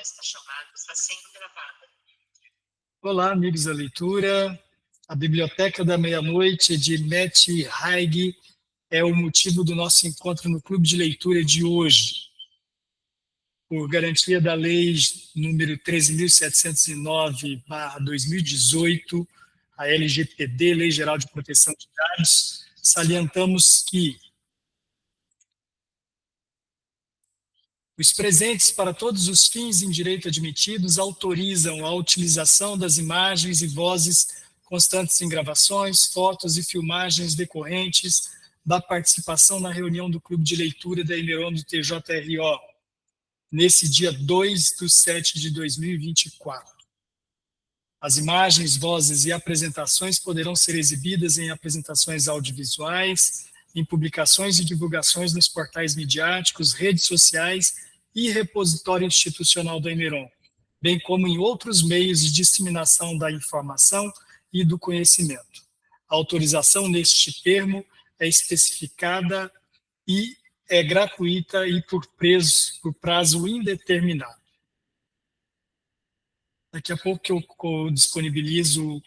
Esta chamada está sendo gravada. Olá, amigos da leitura. A Biblioteca da Meia-Noite, de Matt Haig, é o motivo do nosso encontro no Clube de Leitura de hoje. Por garantia da Lei número 13.709/2018, a LGPD, Lei Geral de Proteção de Dados, salientamos que os presentes para todos os fins em direito admitidos autorizam a utilização das imagens e vozes constantes em gravações, fotos e filmagens decorrentes da participação na reunião do Clube de Leitura da Emeron do TJRO, nesse dia 2/7/2024. As imagens, vozes e apresentações poderão ser exibidas em apresentações audiovisuais, em publicações e divulgações nos portais midiáticos, redes sociais e repositório institucional da Emeron, bem como em outros meios de disseminação da informação e do conhecimento. A autorização neste termo é especificada e é gratuita e por prazo indeterminado. Daqui a pouco eu disponibilizo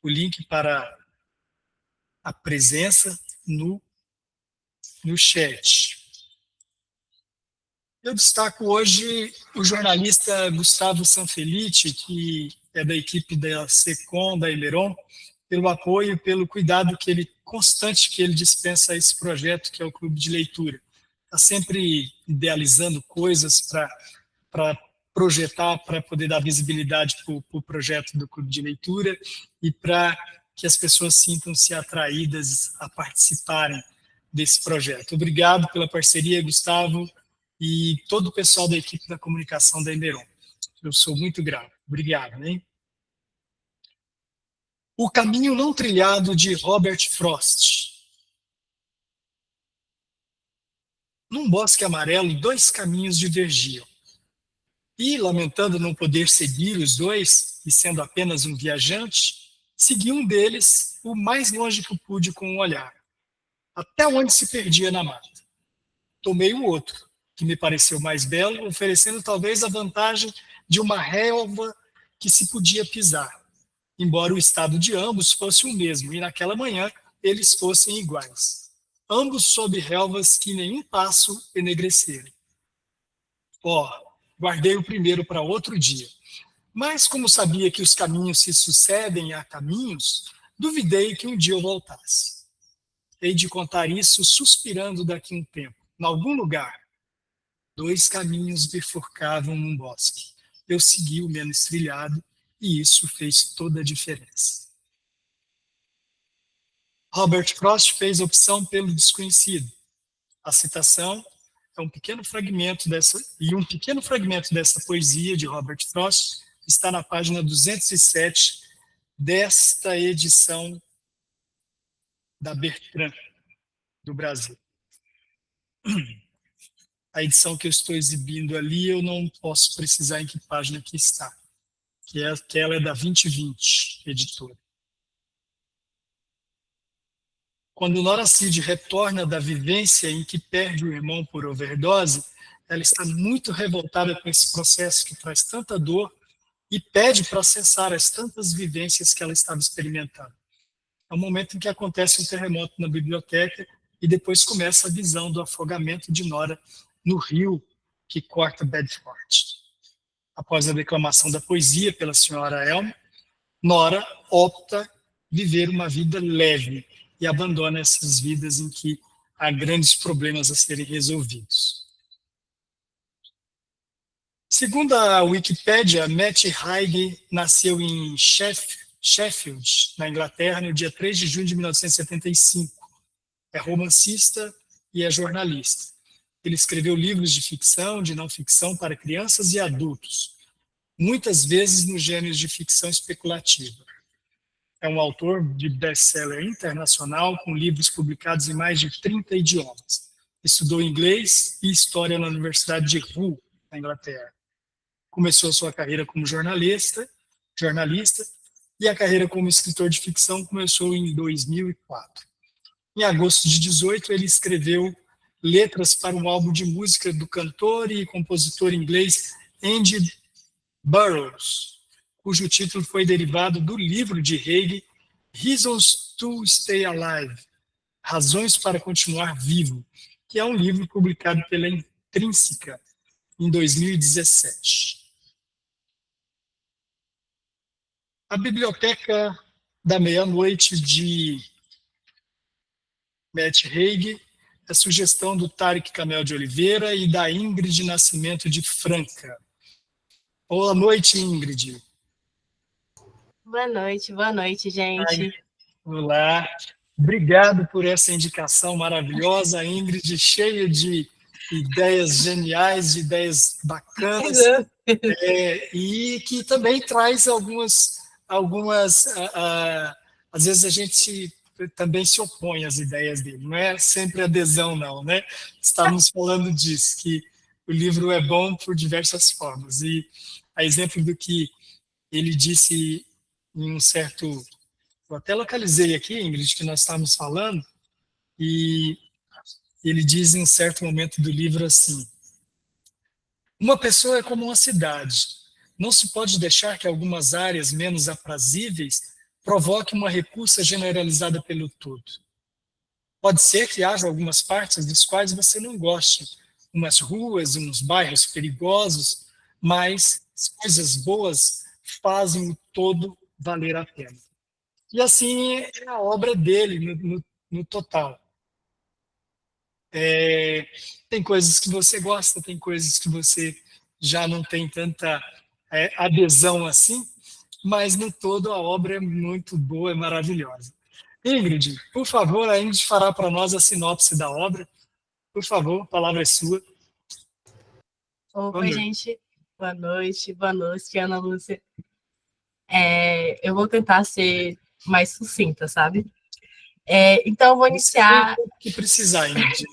o link para a presença no chat. Eu destaco hoje o jornalista Gustavo Sanfelice, que é da equipe da SECOM, da Emeron, pelo apoio e pelo cuidado constante que ele dispensa a esse projeto, que é o Clube de Leitura. Está sempre idealizando coisas para projetar, para poder dar visibilidade para o projeto do Clube de Leitura e para que as pessoas sintam-se atraídas a participarem desse projeto. Obrigado pela parceria, Gustavo, e todo o pessoal da equipe da comunicação da Emeron. Eu sou muito grato. Obrigado, hein? O Caminho Não Trilhado, de Robert Frost. Num bosque amarelo, dois caminhos divergiam. E, lamentando não poder seguir os dois, e sendo apenas um viajante, segui um deles o mais longe que pude com o olhar, até onde se perdia na mata. Tomei o outro, que me pareceu mais belo, oferecendo talvez a vantagem de uma relva que se podia pisar, embora o estado de ambos fosse o mesmo, e naquela manhã eles fossem iguais. Ambos sob relvas que nenhum passo enegreceram. Guardei o primeiro para outro dia. Mas, como sabia que os caminhos se sucedem a caminhos, duvidei que um dia eu voltasse. Hei de contar isso suspirando daqui a um tempo. Em algum lugar, dois caminhos bifurcavam num bosque. Eu segui o menos trilhado e isso fez toda a diferença. Robert Frost fez opção pelo desconhecido. A citação é um pequeno fragmento dessa poesia de Robert Frost está na página 207 desta edição da Bertrand, do Brasil. A edição que eu estou exibindo ali, eu não posso precisar em que página que está, que ela é da 2020, editora. Quando Nora Cid retorna da vivência em que perde o irmão por overdose, ela está muito revoltada com esse processo que traz tanta dor e pede para cessar as tantas vivências que ela estava experimentando. É o momento em que acontece um terremoto na biblioteca e depois começa a visão do afogamento de Nora no rio que corta Bedford. Após a declamação da poesia pela senhora Elm, Nora opta viver uma vida leve e abandona essas vidas em que há grandes problemas a serem resolvidos. Segundo a Wikipédia, Matt Haig nasceu em Sheffield, na Inglaterra, no dia 3 de junho de 1975. É romancista e é jornalista. Ele escreveu livros de ficção, de não ficção para crianças e adultos, muitas vezes nos gêneros de ficção especulativa. É um autor de best-seller internacional, com livros publicados em mais de 30 idiomas. Estudou inglês e história na Universidade de Hull, na Inglaterra. Começou sua carreira como jornalista, e a carreira como escritor de ficção começou em 2004. Em agosto de 2018, ele escreveu letras para um álbum de música do cantor e compositor inglês Andy Burroughs, cujo título foi derivado do livro de Hegel, Reasons to Stay Alive, Razões para Continuar Vivo, que é um livro publicado pela Intrínseca em 2017. A Biblioteca da Meia-Noite, de Matt Haig, é sugestão do Tarek Kamel de Oliveira e da Ingrid Nascimento de Franca. Boa noite, Ingrid. Boa noite, gente. Olá. Obrigado por essa indicação maravilhosa, Ingrid, cheia de ideias geniais, de ideias bacanas, e que também traz algumas às vezes a gente também se opõe às ideias dele, não é sempre adesão, não, né? Estamos falando disso, que o livro é bom por diversas formas, e a exemplo do que ele disse em um certo... Eu até localizei aqui, Ingrid, que nós estávamos falando, e ele diz em um certo momento do livro assim: uma pessoa é como uma cidade. Não se pode deixar que algumas áreas menos aprazíveis provoquem uma repulsa generalizada pelo todo. Pode ser que haja algumas partes das quais você não goste, umas ruas, uns bairros perigosos, mas as coisas boas fazem o todo valer a pena. E assim é a obra dele no total. Tem coisas que você gosta, tem coisas que você já não tem tanta adesão assim, mas no todo a obra é muito boa, é maravilhosa. Ingrid, por favor, a Ingrid fará para nós a sinopse da obra. Por favor, a palavra é sua. Oi, gente. Boa noite, Ana Lúcia. Eu vou tentar ser mais sucinta, sabe? Então, eu vou iniciar... O que precisar, Ingrid,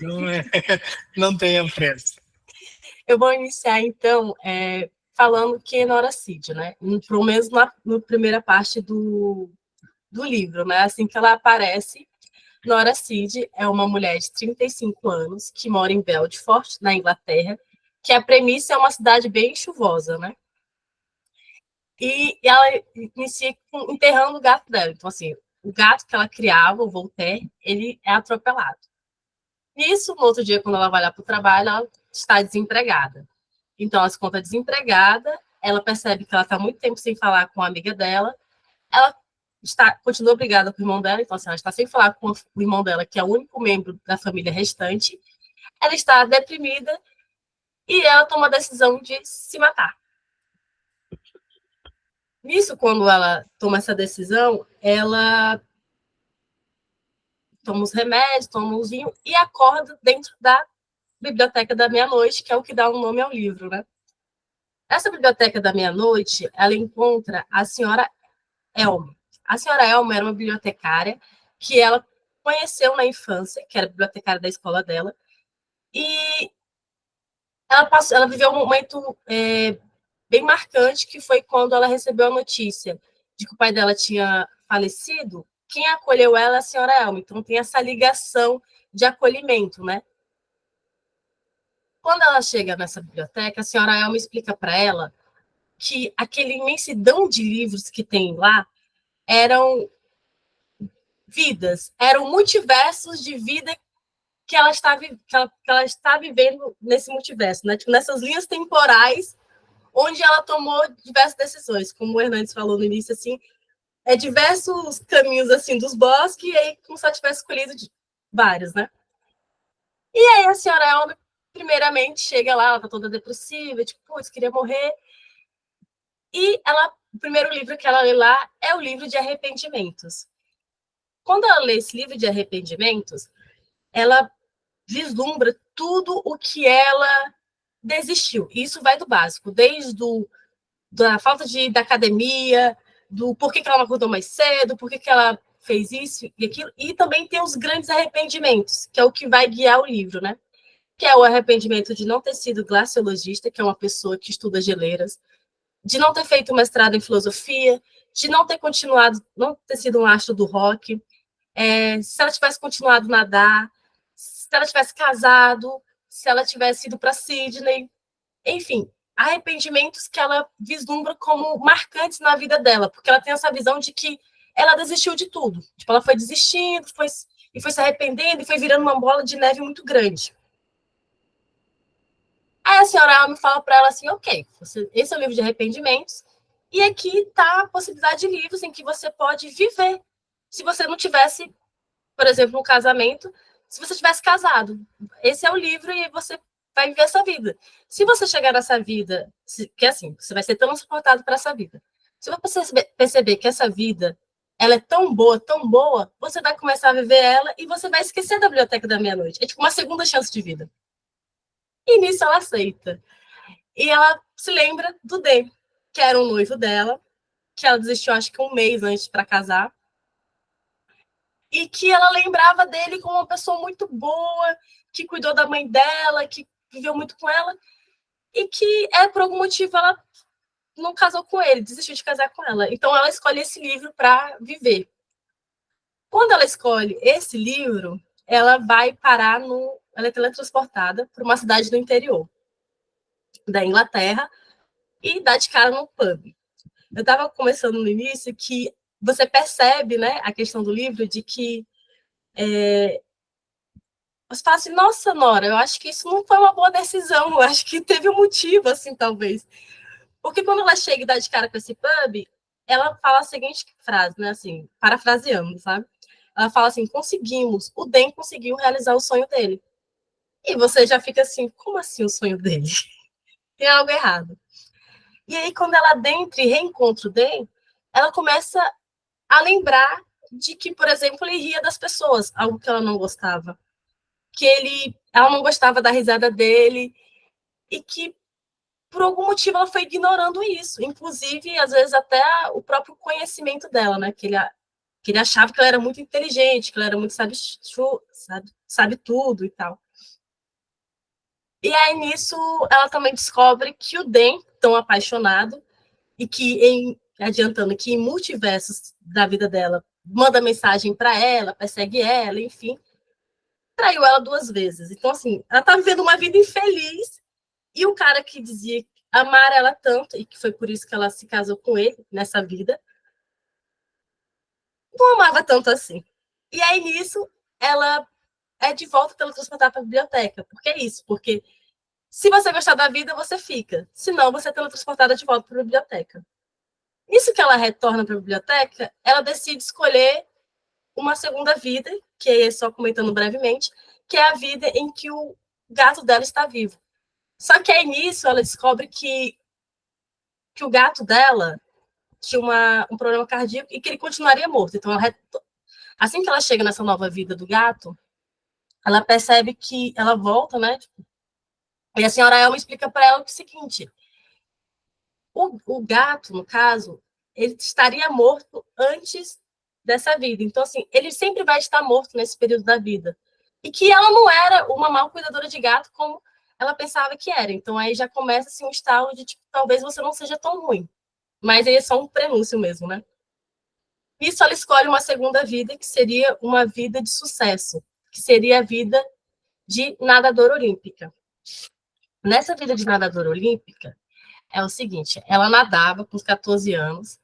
não tenha pressa. Eu vou iniciar, então, falando que é Nora Cid, né? Pelo menos na primeira parte do livro, né? Assim que ela aparece, Nora Cid é uma mulher de 35 anos que mora em Belfort, na Inglaterra, que a premissa é uma cidade bem chuvosa, né? E ela inicia enterrando o gato dela. Então, assim, o gato que ela criava, o Voltaire, ele é atropelado. Nisso, no outro dia, quando ela vai lá para o trabalho, ela está desempregada. Então, ela se conta desempregada, ela percebe que ela está muito tempo sem falar com a amiga dela, ela continua brigada com o irmão dela, então, assim, ela está sem falar com o irmão dela, que é o único membro da família restante, ela está deprimida e ela toma a decisão de se matar. Nisso, quando ela toma essa decisão, ela toma os remédios, toma o vinho e acorda dentro da Biblioteca da Meia-Noite, que é o que dá um nome ao livro, né? Essa Biblioteca da Meia-Noite, ela encontra a senhora Elma. A senhora Elma era uma bibliotecária que ela conheceu na infância, que era bibliotecária da escola dela, e ela viveu um momento bem marcante, que foi quando ela recebeu a notícia de que o pai dela tinha falecido. Quem acolheu ela é a senhora Elma, então tem essa ligação de acolhimento, né? Quando ela chega nessa biblioteca, a senhora Elma explica para ela que aquela imensidão de livros que tem lá eram vidas, eram multiversos de vida que ela está vivendo nesse multiverso, né? Tipo, nessas linhas temporais onde ela tomou diversas decisões, como o Hernandes falou no início, assim, diversos caminhos assim dos bosques, e aí como se ela tivesse escolhido vários, né? E aí a senhora Elma, primeiramente, chega lá, ela tá toda depressiva, tipo, putz, queria morrer. E o primeiro livro que ela lê lá é o livro de arrependimentos. Quando ela lê esse livro de arrependimentos, ela vislumbra tudo o que ela desistiu. Isso vai do básico, desde da falta de ir da academia, do porquê que ela não acordou mais cedo, porquê que ela fez isso e aquilo, e também tem os grandes arrependimentos, que é o que vai guiar o livro, né? Que é o arrependimento de não ter sido glaciologista, que é uma pessoa que estuda geleiras, de não ter feito mestrado em filosofia, de não ter continuado, não ter sido um astro do rock, se ela tivesse continuado a nadar, se ela tivesse casado, se ela tivesse ido para Sydney, enfim, arrependimentos que ela vislumbra como marcantes na vida dela, porque ela tem essa visão de que ela desistiu de tudo. Tipo, ela foi desistindo, foi se arrependendo e foi virando uma bola de neve muito grande. Aí a senhora Alma fala para ela assim, ok, esse é o livro de arrependimentos, e aqui está a possibilidade de livros em que você pode viver. Se você não tivesse, por exemplo, um casamento, se você tivesse casado, esse é o livro e você vai viver essa vida. Se você chegar nessa vida, que assim, você vai ser transportado para essa vida. Se você perceber que essa vida ela é tão boa, você vai começar a viver ela e você vai esquecer da Biblioteca da Meia-Noite. É tipo uma segunda chance de vida. E nisso ela aceita. E ela se lembra do D, que era um noivo dela, que ela desistiu acho que um mês antes para casar. E que ela lembrava dele como uma pessoa muito boa, que cuidou da mãe dela, que viveu muito com ela, e que, por algum motivo, ela não casou com ele, desistiu de casar com ela. Então, ela escolhe esse livro para viver. Quando ela escolhe esse livro, ela vai parar ela é teletransportada para uma cidade do interior da Inglaterra e dá de cara no pub. Eu estava começando no início que você percebe, né, a questão do livro de que você fala assim, nossa, Nora, eu acho que isso não foi uma boa decisão, eu acho que teve um motivo, assim, talvez. Porque quando ela chega e dá de cara com esse pub, ela fala a seguinte frase, né, assim, parafraseando, sabe? Ela fala assim, conseguimos, o Den conseguiu realizar o sonho dele. E você já fica assim, como assim o sonho dele? Tem algo errado. E aí, quando ela adentra e reencontra o Den, ela começa a lembrar de que, por exemplo, ele ria das pessoas, algo que ela não gostava. Que ela não gostava da risada dele e que, por algum motivo, ela foi ignorando isso. Inclusive, às vezes, até o próprio conhecimento dela, né? Que ele achava que ela era muito inteligente, que ela era muito sabe tudo e tal. E aí, nisso, ela também descobre que o Den, tão apaixonado, e que, adiantando que em multiversos da vida dela, manda mensagem para ela, persegue ela, enfim, traiu ela 2 vezes. Então, assim, ela tá vivendo uma vida infeliz e o cara que dizia amar ela tanto, e que foi por isso que ela se casou com ele nessa vida, não amava tanto assim. E aí, nisso, ela é de volta teletransportada para a biblioteca. Por que isso? Porque se você gostar da vida, você fica. Se não, você é teletransportada de volta para a biblioteca. Isso que ela retorna para a biblioteca, ela decide escolher uma segunda vida, que é só comentando brevemente, que é a vida em que o gato dela está vivo. Só que aí nisso ela descobre que o gato dela tinha um problema cardíaco e que ele continuaria morto. Então, assim que ela chega nessa nova vida do gato, ela percebe que ela volta, né? E a senhora Elma explica para ela o seguinte: o gato, no caso, ele estaria morto antes dessa vida. Então, assim, ele sempre vai estar morto nesse período da vida. E que ela não era uma mal cuidadora de gato como ela pensava que era. Então, aí já começa assim, um estalo de, tipo, talvez você não seja tão ruim. Mas aí é só um prenúncio mesmo, né? Isso ela escolhe uma segunda vida, que seria uma vida de sucesso, que seria a vida de nadadora olímpica. Nessa vida de nadadora olímpica, é o seguinte, ela nadava com os 14 anos,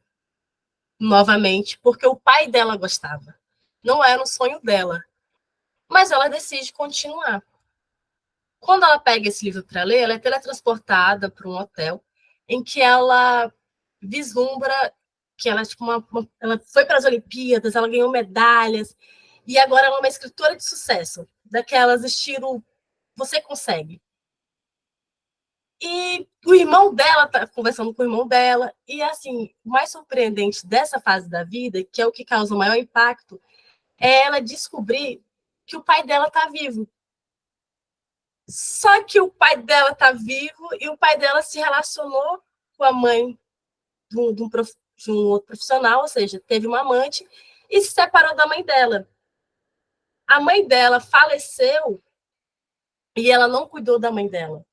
novamente, porque o pai dela gostava. Não era um sonho dela, mas ela decide continuar. Quando ela pega esse livro para ler, ela é teletransportada para um hotel em que ela vislumbra que ela, tipo, ela foi para as Olimpíadas, ela ganhou medalhas, e agora ela é uma escritora de sucesso, daquelas estilo você consegue. E o irmão dela tá conversando com o irmão dela, e assim, o mais surpreendente dessa fase da vida, que é o que causa o maior impacto, é ela descobrir que o pai dela está vivo. Só que o pai dela está vivo e o pai dela se relacionou com a mãe de um outro profissional, ou seja, teve uma amante e se separou da mãe dela. A mãe dela faleceu e ela não cuidou da mãe dela.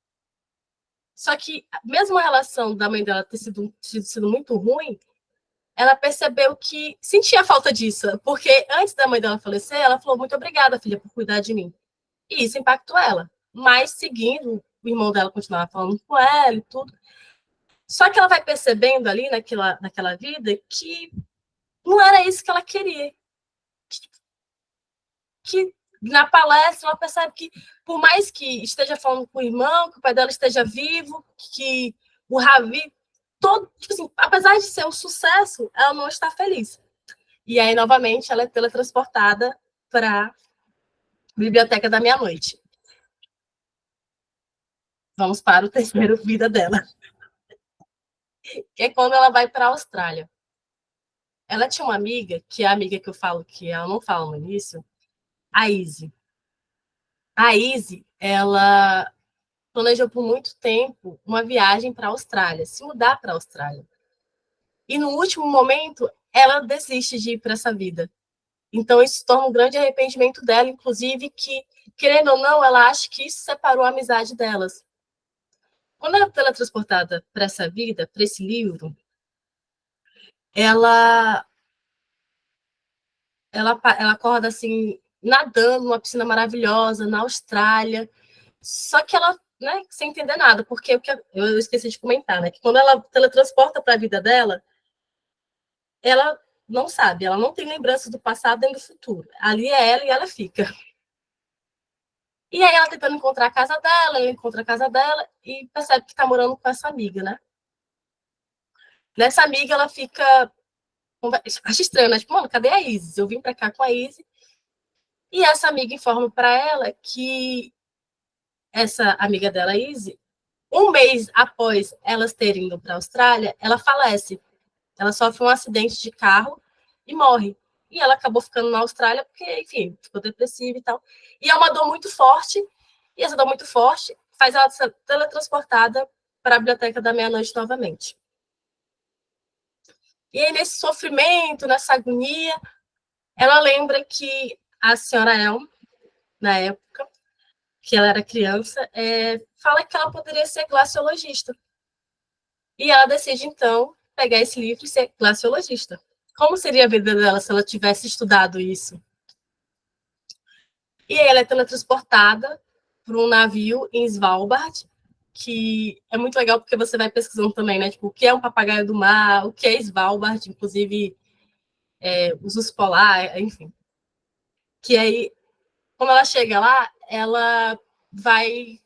Só que, mesmo a relação da mãe dela ter sido muito ruim, ela percebeu que sentia falta disso, porque antes da mãe dela falecer, ela falou muito obrigada, filha, por cuidar de mim. E isso impactou ela. Mas, seguindo o irmão dela continuava falando com ela e tudo. Só que ela vai percebendo ali naquela vida que não era isso que ela queria. Que na palestra ela percebe que, por mais que esteja falando com o irmão, que o pai dela esteja vivo, que o Ravi, todo, tipo assim, apesar de ser um sucesso, ela não está feliz. E aí, novamente, ela é teletransportada para a Biblioteca da Meia-Noite. Vamos para o terceiro vida dela. Que é quando ela vai para a Austrália. Ela tinha uma amiga, que é a amiga que eu falo, que ela não fala no início, a Izzy. A Izzy, ela planejou por muito tempo uma viagem para a Austrália, se mudar para a Austrália. E no último momento, ela desiste de ir para essa vida. Então, isso torna um grande arrependimento dela, inclusive que, querendo ou não, ela acha que isso separou a amizade delas. Quando ela é teletransportada para essa vida, para esse livro, ela acorda assim, nadando numa piscina maravilhosa na Austrália, só que ela, né, sem entender nada, porque eu esqueci de comentar, né, que quando ela teletransporta para a vida dela, ela não sabe, ela não tem lembrança do passado nem do futuro. Ali é ela e ela fica. E aí ela tentando encontrar a casa dela, ela encontra a casa dela e percebe que está morando com essa amiga, né? Nessa amiga ela fica... Acho estranho, né? Tipo, mano, cadê a Isis? Eu vim para cá com a Isis. E essa amiga informa para ela que essa amiga dela, Isis, um mês após elas terem ido para a Austrália, ela falece. Ela sofre um acidente de carro e morre. E ela acabou ficando na Austrália porque, enfim, ficou depressiva e tal. E é uma dor muito forte, e essa dor muito forte faz ela ser teletransportada para a Biblioteca da Meia-Noite novamente. E aí, nesse sofrimento, nessa agonia, ela lembra que a senhora Elm, na época, que ela era criança, fala que ela poderia ser glaciologista. E ela decide, então, pegar esse livro e ser glaciologista. Como seria a vida dela se ela tivesse estudado isso? E aí ela é teletransportada para um navio em Svalbard, que é muito legal porque você vai pesquisando também, né? Tipo, o que é um papagaio do mar, o que é Svalbard, inclusive os ursos polar, enfim. Que aí, quando ela chega lá, ela vai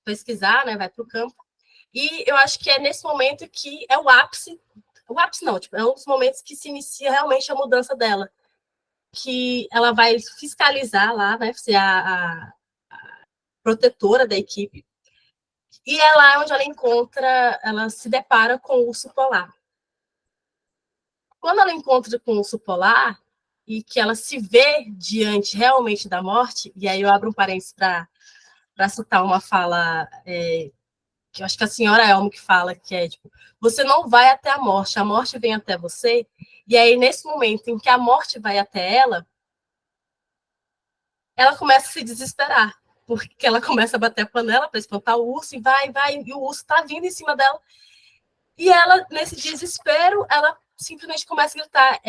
pesquisar, né? Vai para o campo. E eu acho que é nesse momento que é o ápice não, tipo, é um dos momentos que se inicia realmente a mudança dela, que ela vai fiscalizar lá, né, ser a protetora da equipe, e é lá onde ela se depara com o urso polar. Quando ela encontra com o urso polar, e que ela se vê diante realmente da morte, e aí eu abro um parênteses para citar uma fala que eu acho que a senhora Elmo que fala, que é tipo, você não vai até a morte vem até você, e aí nesse momento em que a morte vai até ela começa a se desesperar, porque ela começa a bater a panela para espantar o urso, e vai, e o urso está vindo em cima dela, e ela, nesse desespero, ela simplesmente começa a gritar,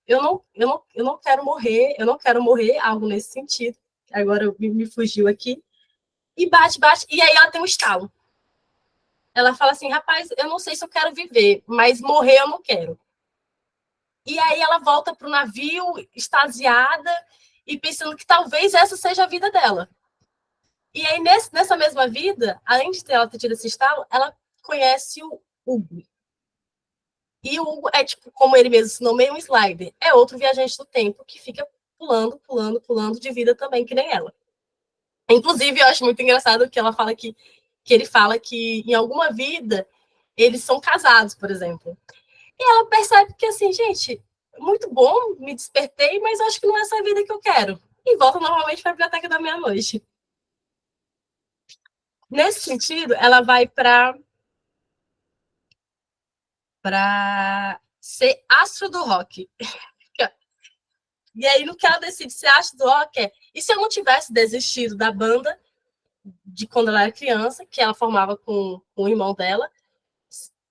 eu não quero morrer, algo nesse sentido, agora me fugiu aqui, e bate, e aí ela tem um estalo. Ela fala assim, rapaz, eu não sei se eu quero viver, mas morrer eu não quero. E aí ela volta para o navio, extasiada, e pensando que talvez essa seja a vida dela. E aí, nessa mesma vida, além de ela ter tido esse estalo, ela conhece o Hugo. E o Hugo é, tipo, como ele mesmo se nomeia, um slider. É outro viajante do tempo que fica pulando de vida também, que nem ela. Inclusive, eu acho muito engraçado que ela fala que ele fala que em alguma vida eles são casados, por exemplo. E ela percebe que, assim, gente, muito bom, me despertei, mas acho que não é essa vida que eu quero. E volta normalmente para a Biblioteca da Meia-Noite. Nesse sentido, ela vai para ser astro do rock. E aí, no que ela decide ser astro do rock, e se eu não tivesse desistido da banda de quando ela era criança, que ela formava com o irmão dela,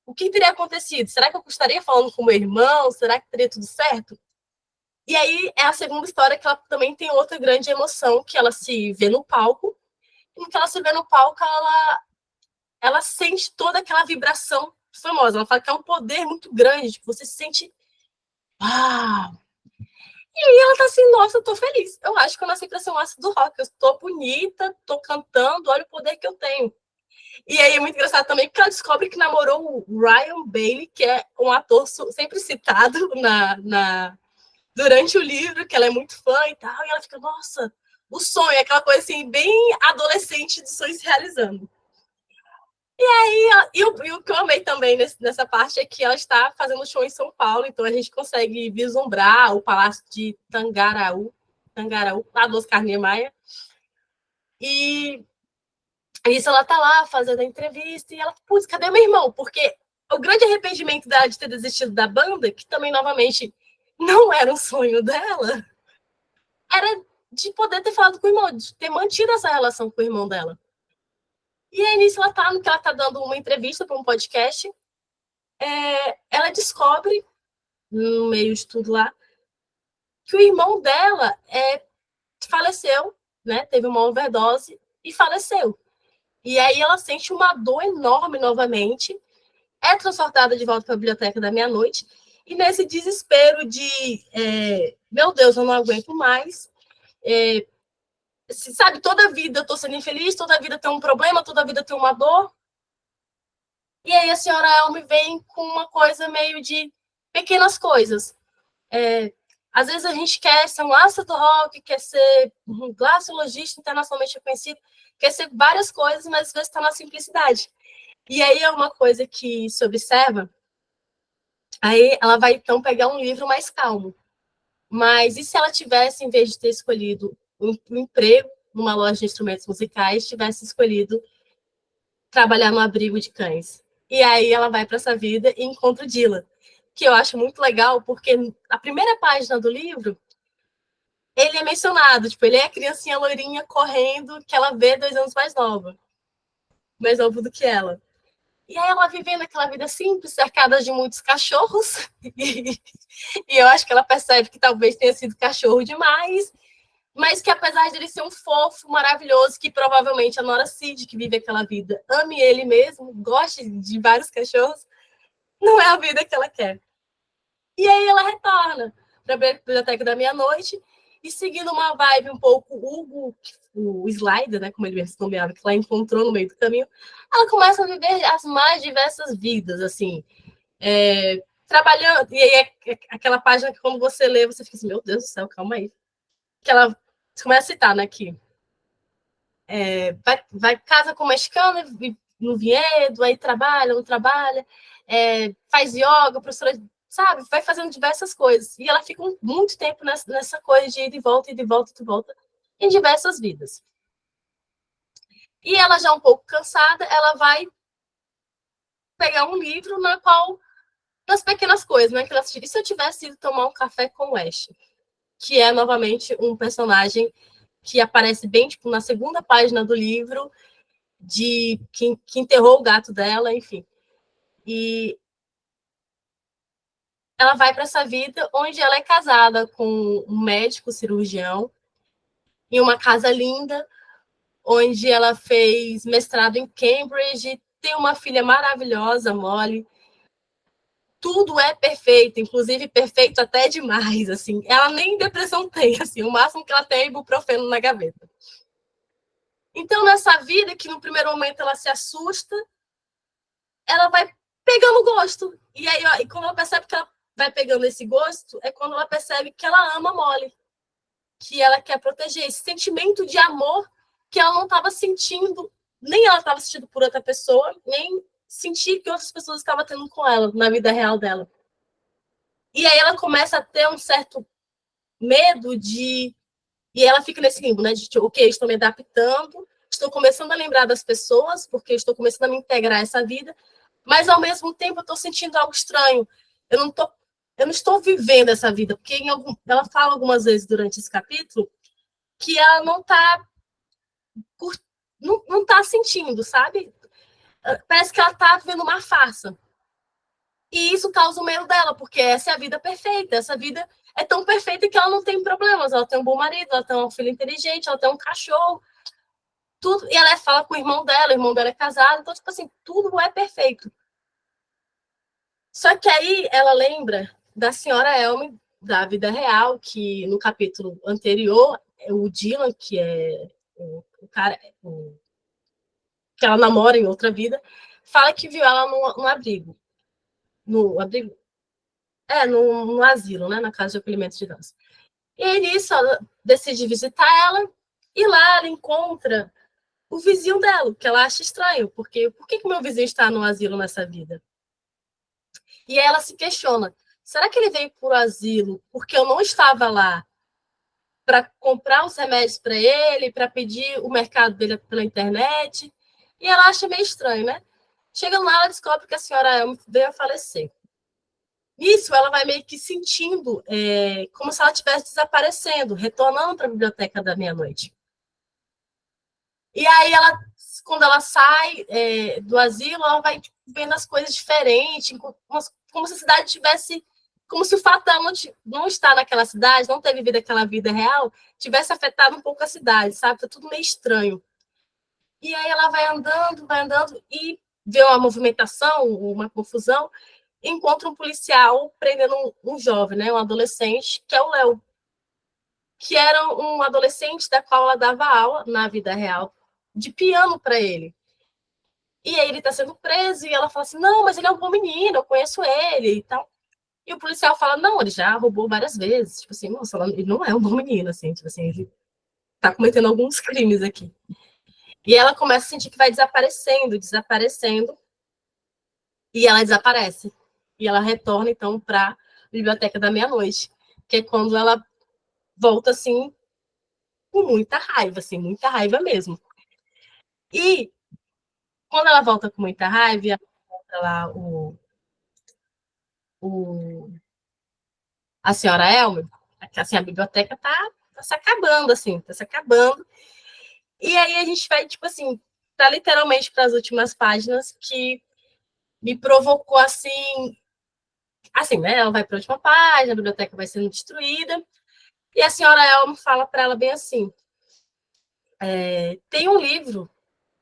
o que teria acontecido? Será que eu estaria falando com o meu irmão? Será que teria tudo certo? E aí é a segunda história que ela também tem outra grande emoção, que ela se vê no palco, no que ela se vê no palco, ela sente toda aquela vibração famosa. Ela fala que é um poder muito grande, tipo, você se sente... Ah! E aí ela tá assim, nossa, eu tô feliz. Eu acho que eu nasci pra ser um astro do rock. Eu tô bonita, tô cantando, olha o poder que eu tenho. E aí é muito engraçado também, porque ela descobre que namorou o Ryan Bailey, que é um ator sempre citado durante o livro, que ela é muito fã e tal, e ela fica, nossa, o sonho, aquela coisa assim, bem adolescente de sonhos se realizando. E o que eu amei também nessa parte é que ela está fazendo show em São Paulo, então a gente consegue vislumbrar o Palácio de Tangaraú, lá do Oscar Niemeyer. E isso ela tá lá fazendo a entrevista e ela, putz, cadê meu irmão? Porque o grande arrependimento dela de ter desistido da banda, que também, novamente, não era um sonho dela, era de poder ter falado com o irmão, de ter mantido essa relação com o irmão dela. E aí, nisso, ela tá dando uma entrevista para um podcast, ela descobre, no meio de tudo lá, que o irmão dela faleceu, né? Teve uma overdose e faleceu. E aí ela sente uma dor enorme novamente, é transportada de volta para a biblioteca da meia-noite, e nesse desespero de, meu Deus, eu não aguento mais, sabe, toda vida eu estou sendo infeliz, toda vida tem um problema, toda vida tem uma dor. E aí a senhora Elme vem com uma coisa meio de pequenas coisas. Às vezes a gente quer ser um astro do rock, quer ser um glaciologista internacionalmente reconhecido, quer ser várias coisas, mas às vezes está na simplicidade. E aí é uma coisa que se observa, aí ela vai então pegar um livro mais calmo. Mas e se ela tivesse, em vez de ter escolhido um emprego numa loja de instrumentos musicais, tivesse escolhido trabalhar no abrigo de cães? E aí ela vai para essa vida e encontra o Dylan, que eu acho muito legal, porque a primeira página do livro, ele é mencionado, tipo, ele é a criancinha loirinha correndo que ela vê 2 anos mais novo do que ela. E aí ela vivendo aquela vida simples, cercada de muitos cachorros, e eu acho que ela percebe que talvez tenha sido cachorro demais, mas que apesar de ele ser um fofo maravilhoso, que provavelmente a Nora Cid, que vive aquela vida, ame ele mesmo, goste de vários cachorros, não é a vida que ela quer. E aí ela retorna para a biblioteca da meia-noite e seguindo uma vibe um pouco Hugo, o Slider, né, como ele mesmo se nomeava, que ela encontrou no meio do caminho, ela começa a viver as mais diversas vidas, assim, trabalhando, e aí é aquela página que quando você lê, você fica assim, meu Deus do céu, calma aí. Que ela começa a citar, né, que vai casa com mexicano, no Vinhedo, aí trabalha, não trabalha, faz yoga, professora, sabe, vai fazendo diversas coisas. E ela fica muito tempo nessa coisa de ir de volta, em diversas vidas. E ela já um pouco cansada, ela vai pegar um livro na qual, nas pequenas coisas, né, que ela assistiu. E se eu tivesse ido tomar um café com o Ash? Que é, novamente, um personagem que aparece bem, tipo, na segunda página do livro, de que enterrou o gato dela, enfim. E ela vai para essa vida onde ela é casada com um médico cirurgião, em uma casa linda, onde ela fez mestrado em Cambridge, tem uma filha maravilhosa, Molly. Tudo é perfeito, inclusive perfeito até demais, assim. Ela nem depressão tem, assim, o máximo que ela tem é ibuprofeno na gaveta. Então, nessa vida, que no primeiro momento ela se assusta, ela vai pegando gosto. E aí, ó, e quando ela percebe que ela vai pegando esse gosto, é quando ela percebe que ela ama a Molly, que ela quer proteger. Esse sentimento de amor que ela não estava sentindo, nem ela estava sentindo por outra pessoa, nem sentir que outras pessoas estavam tendo com ela, na vida real dela. E aí ela começa a ter um certo medo de... E ela fica nesse limbo, né? De, ok, estou me adaptando, estou começando a lembrar das pessoas, porque estou começando a me integrar a essa vida, mas, ao mesmo tempo, eu estou sentindo algo estranho. Eu não estou vivendo essa vida, porque ela fala algumas vezes durante esse capítulo que ela não está sentindo, sabe? Parece que ela está vivendo uma farsa. E isso causa o medo dela, porque essa é a vida perfeita. Essa vida é tão perfeita que ela não tem problemas. Ela tem um bom marido, ela tem uma filha inteligente, ela tem um cachorro. tudo, e ela fala com o irmão dela é casado, então, tipo assim, tudo é perfeito. Só que aí ela lembra da senhora Elme, da vida real, que no capítulo anterior, o Dylan, que é o cara que ela namora em outra vida, fala que viu ela no abrigo. No abrigo? No asilo, né? Na casa de acolhimento de dança. E aí, nisso, ela decide visitar ela, e lá ela encontra o vizinho dela, que ela acha estranho, porque por que o meu vizinho está no asilo nessa vida? E aí ela se questiona, será que ele veio para o asilo porque eu não estava lá para comprar os remédios para ele, para pedir o mercado dele pela internet? E ela acha meio estranho, né? Chegando lá, ela descobre que a senhora Elma veio a falecer. Isso, ela vai meio que sentindo como se ela estivesse desaparecendo, retornando para a biblioteca da meia-noite. E aí, quando ela sai do asilo, ela vai vendo as coisas diferentes, como se a cidade tivesse... Como se o fato dela não estar naquela cidade, não ter vivido aquela vida real, tivesse afetado um pouco a cidade, sabe? Tá tudo meio estranho. E aí ela vai andando, e vê uma movimentação, uma confusão, e encontra um policial prendendo um jovem, né? Um adolescente, que é o Léo, que era um adolescente da qual ela dava aula na vida real de piano para ele. E aí ele está sendo preso e ela fala assim, não, mas ele é um bom menino, eu conheço ele e tal. E o policial fala, não, ele já roubou várias vezes. Tipo assim, nossa, ele não é um bom menino, assim, tipo assim, ele tá cometendo alguns crimes aqui. E ela começa a sentir que vai desaparecendo, e ela desaparece. E ela retorna, então, para a Biblioteca da Meia-Noite, que é quando ela volta, assim, com muita raiva mesmo. E quando ela volta com muita raiva, ela encontra lá a senhora Elmer, assim, a biblioteca tá se acabando, assim, tá se acabando. E aí a gente vai, tipo assim, tá literalmente para as últimas páginas, que me provocou, assim, né? Ela vai para a última página, a biblioteca vai sendo destruída, e a senhora Elmer fala para ela bem assim, tem um livro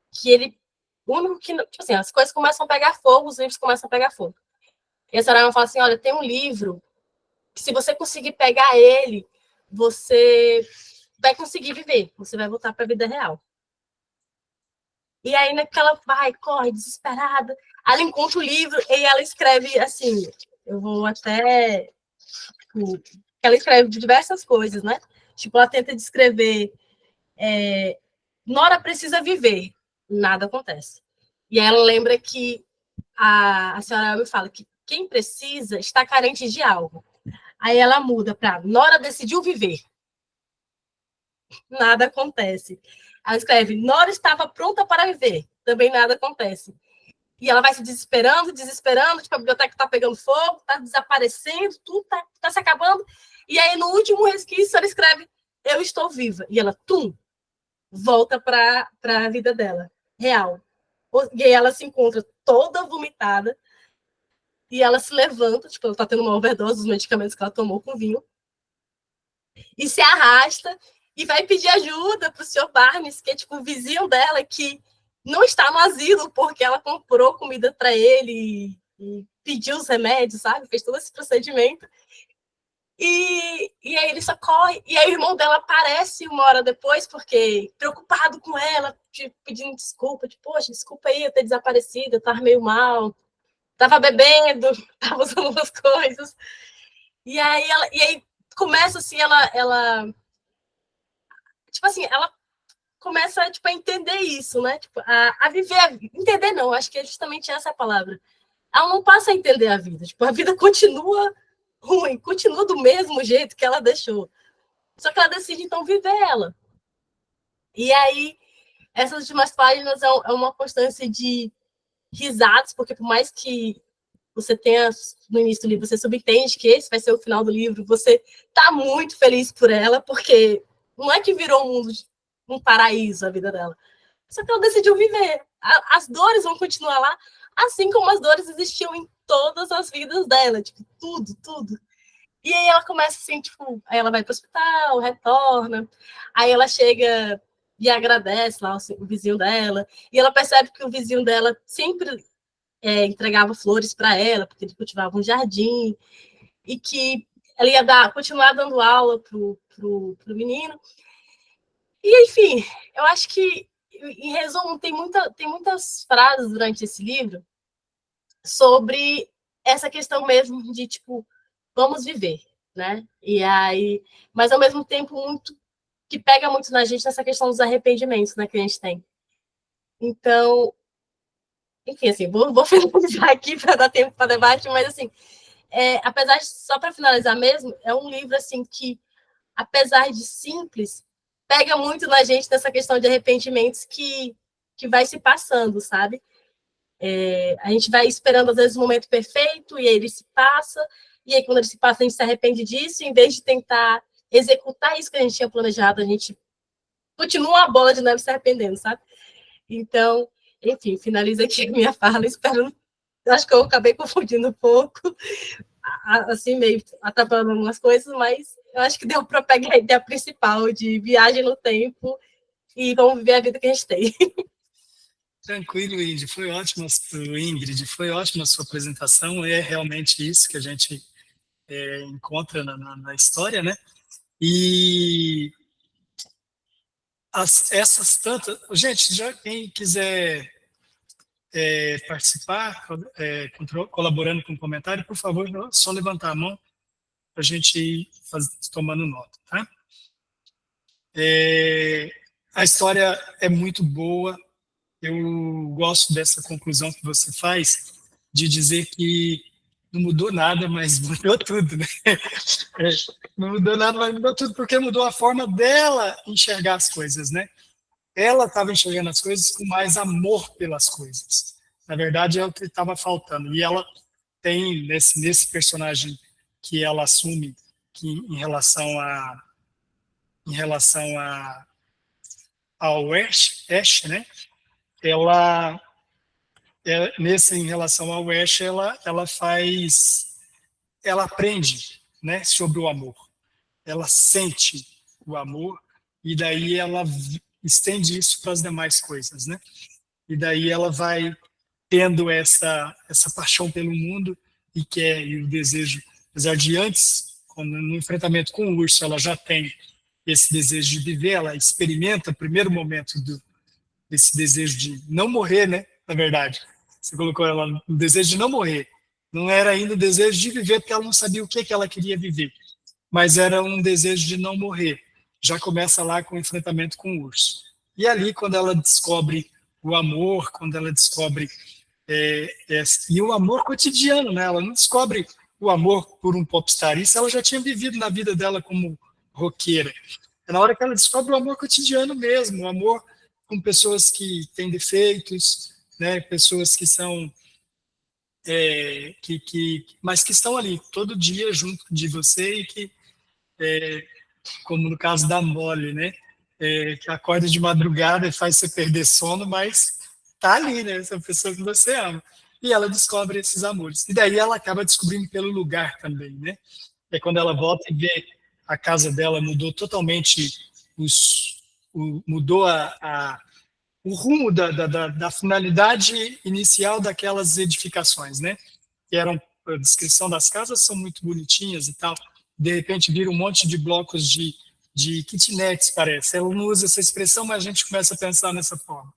que ele, o único que, tipo assim, as coisas começam a pegar fogo, os livros começam a pegar fogo. E a senhora Elmer fala assim, olha, tem um livro que se você conseguir pegar ele, você vai conseguir viver, você vai voltar para a vida real. E aí, naquela vai, corre, desesperada, ela encontra o livro e ela escreve assim, eu vou até... Ela escreve diversas coisas, né? Tipo, ela tenta descrever Nora precisa viver, nada acontece. E aí ela lembra que a senhora me fala que quem precisa está carente de algo. Aí ela muda para Nora decidiu viver, nada acontece. Ela escreve Nora estava pronta para viver, também nada acontece. E ela vai se desesperando, tipo, a biblioteca está pegando fogo, está desaparecendo, tudo está se acabando. E aí, no último resquício, ela escreve, eu estou viva. E ela, volta para a vida dela, real. E aí ela se encontra toda vomitada, e ela se levanta, tipo, ela está tendo uma overdose dos medicamentos que ela tomou com vinho, e se arrasta, e vai pedir ajuda para o senhor Barnes, que é, tipo, o vizinho dela, que não está no asilo, porque ela comprou comida para ele e pediu os remédios, sabe? Fez todo esse procedimento. E aí ele socorre, e aí o irmão dela aparece uma hora depois, porque preocupado com ela, tipo, pedindo desculpa, tipo, poxa, desculpa aí eu ter desaparecido, eu tava meio mal, tava bebendo, tava usando umas coisas. E aí começa assim, ela tipo assim, ela começa, tipo, a entender isso, né? Tipo, a viver, entender não, acho que é justamente essa a palavra. Ela não passa a entender a vida, tipo, a vida continua ruim, continua do mesmo jeito que ela deixou. Só que ela decide, então, viver ela. E aí, essas últimas páginas é uma constância de risadas, porque por mais que você tenha, no início do livro, você subentende que esse vai ser o final do livro, você tá muito feliz por ela, porque não é que virou um mundo, um paraíso a vida dela. Só que ela decidiu viver. As dores vão continuar lá, assim como as dores existiam em todas as vidas dela, tipo, tudo. E aí ela começa assim, tipo, aí ela vai pro hospital, retorna, aí ela chega e agradece lá o vizinho dela, e ela percebe que o vizinho dela sempre entregava flores para ela, porque ele cultivava um jardim, e que ela ia continuar dando aula pro menino. E, enfim, eu acho que, em resumo, tem muitas frases durante esse livro sobre essa questão mesmo de, tipo, vamos viver, né? E aí, mas ao mesmo tempo que pega muito na gente nessa questão dos arrependimentos, né, que a gente tem. Então, enfim, assim, vou finalizar aqui para dar tempo para debate, mas assim, apesar de, só para finalizar mesmo, é um livro assim que, apesar de simples, pega muito na gente nessa questão de arrependimentos que vai se passando, sabe? A gente vai esperando, às vezes, o momento perfeito, e aí ele se passa, e aí, quando ele se passa, a gente se arrepende disso, e em vez de tentar executar isso que a gente tinha planejado, a gente continua a bola de neve se arrependendo, sabe? Então, enfim, finaliza aqui a minha fala, espero. Acho que eu acabei confundindo um pouco, assim, meio atrapalhando algumas coisas, mas eu acho que deu para pegar a ideia principal de viagem no tempo e vamos viver a vida que a gente tem. Tranquilo, Ingrid, foi ótima a sua apresentação, é realmente isso que a gente encontra na história, né? E essas tantas... Gente, já quem quiser participar, colaborando com o comentário, por favor, só levantar a mão para a gente ir tomando nota, tá? A história é muito boa, eu gosto dessa conclusão que você faz, de dizer que não mudou nada, mas mudou tudo, né? Não mudou nada, mas mudou tudo, porque mudou a forma dela enxergar as coisas, né? Ela estava enxergando as coisas com mais amor pelas coisas. Na verdade, é o que estava faltando. E ela tem, nesse personagem que ela assume, que em relação ao Ash, né? Ela, em relação ao Ash, ela aprende, né, sobre o amor. Ela sente o amor e daí ela estende isso para as demais coisas, né? E daí ela vai tendo essa paixão pelo mundo e o desejo, apesar de antes, no enfrentamento com o urso, ela já tem esse desejo de viver, ela experimenta o primeiro momento desse desejo de não morrer, né? Na verdade, você colocou ela no desejo de não morrer. Não era ainda o desejo de viver, porque ela não sabia o que ela queria viver, mas era um desejo de não morrer. Já começa lá com o enfrentamento com o urso. E ali, quando ela descobre o amor, quando ela descobre e o amor cotidiano, né? Ela não descobre o amor por um popstar, isso ela já tinha vivido na vida dela como roqueira. É na hora que ela descobre o amor cotidiano mesmo, o amor com pessoas que têm defeitos, né? Pessoas que são mas que estão ali todo dia junto de você e que, como no caso da Molly, né? Que acorda de madrugada e faz você perder sono, mas tá ali, né? Essa pessoa que você ama. E ela descobre esses amores. E daí ela acaba descobrindo pelo lugar também, né? É quando ela volta e vê a casa dela mudou totalmente, mudou o rumo da finalidade inicial daquelas edificações, né? Que eram, a descrição das casas são muito bonitinhas e tal, de repente vira um monte de blocos de kitnets, parece. Ela não usa essa expressão, mas a gente começa a pensar nessa forma.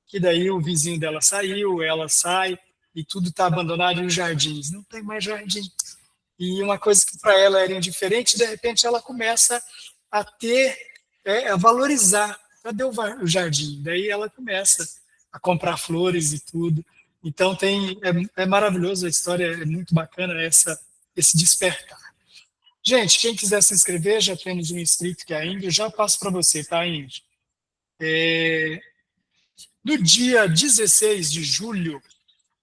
Que daí o vizinho dela saiu, ela sai, e tudo está abandonado, e os jardins. Não tem mais jardim. E uma coisa que para ela era indiferente, de repente ela começa a a valorizar. Cadê o jardim? Daí ela começa a comprar flores e tudo. Então é maravilhoso, a história é muito bacana, esse despertar. Gente, quem quiser se inscrever, já temos um inscrito que é a Ingrid, eu já passo para você, tá, Ingrid? No dia 16 de julho,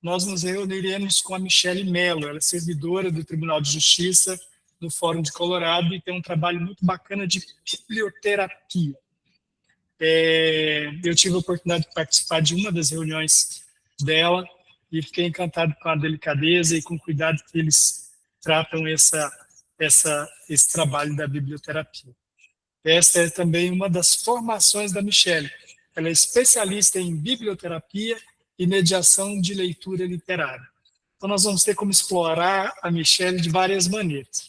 nós nos reuniremos com a Michele Mello, ela é servidora do Tribunal de Justiça do Fórum de Colorado e tem um trabalho muito bacana de biblioterapia. Eu tive a oportunidade de participar de uma das reuniões dela e fiquei encantado com a delicadeza e com o cuidado que eles tratam esse trabalho da biblioterapia. Essa é também uma das formações da Michelle. Ela é especialista em biblioterapia e mediação de leitura literária. Então, nós vamos ter como explorar a Michelle de várias maneiras.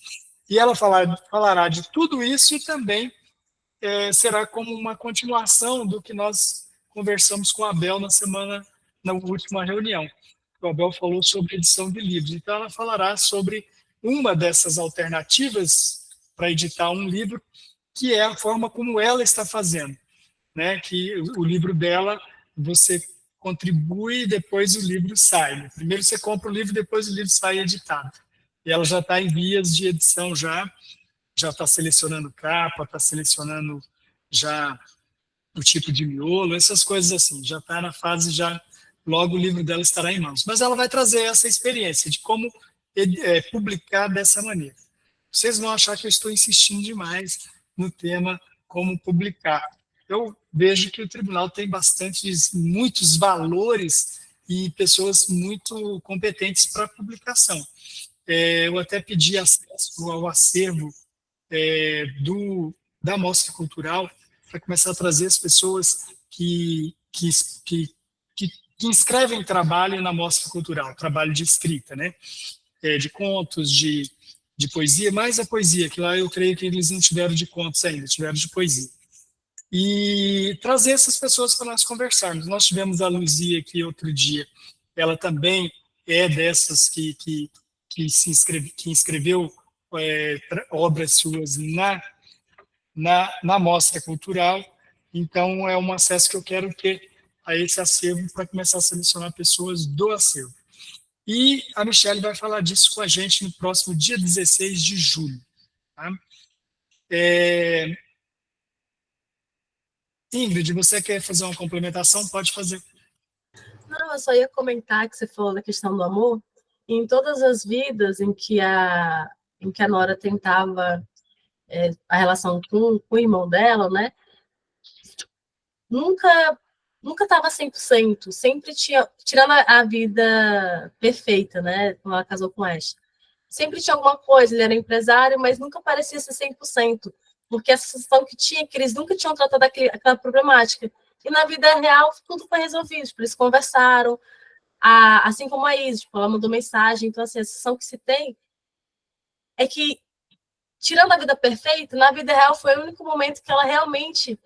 E ela falará de tudo isso e também será como uma continuação do que nós conversamos com a Abel na última reunião. O Abel falou sobre edição de livros. Então, ela falará sobre uma dessas alternativas para editar um livro, que é a forma como ela está fazendo, né? Que o livro dela, você contribui e depois o livro sai. Primeiro você compra o livro, depois o livro sai editado. E ela já está em vias de edição, já está selecionando capa, está selecionando já o tipo de miolo, essas coisas assim. Já está na fase, já logo o livro dela estará em mãos. Mas ela vai trazer essa experiência de como publicar dessa maneira. Vocês vão achar que eu estou insistindo demais no tema como publicar. Eu vejo que o tribunal tem muitos valores e pessoas muito competentes para publicação. Eu até pedi acesso ao acervo da Mostra Cultural para começar a trazer as pessoas que inscrevem trabalho na Mostra Cultural, trabalho de escrita, né? De contos, de poesia, mais a poesia, que lá eu creio que eles não tiveram de contos ainda, tiveram de poesia. E trazer essas pessoas para nós conversarmos. Nós tivemos a Luzia aqui outro dia, ela também é dessas que inscreveu obras suas na Mostra Cultural, então é um acesso que eu quero ter a esse acervo para começar a selecionar pessoas do acervo. E a Michelle vai falar disso com a gente no próximo dia 16 de julho. Tá? Ingrid, você quer fazer uma complementação? Pode fazer. Não, eu só ia comentar que você falou da questão do amor. Em todas as vidas em que a Nora tentava a relação com o irmão dela, né? Nunca estava 100%, sempre tinha, tirando a vida perfeita, né? Quando ela casou com Ash. Sempre tinha alguma coisa, ele era empresário, mas nunca parecia ser 100%, porque a sensação que tinha, que eles nunca tinham tratado aquela problemática. E na vida real, tudo foi resolvido, tipo, eles conversaram, assim como a Isa, tipo, ela mandou mensagem, então assim, a sensação que se tem é que, tirando a vida perfeita, na vida real foi o único momento que ela realmente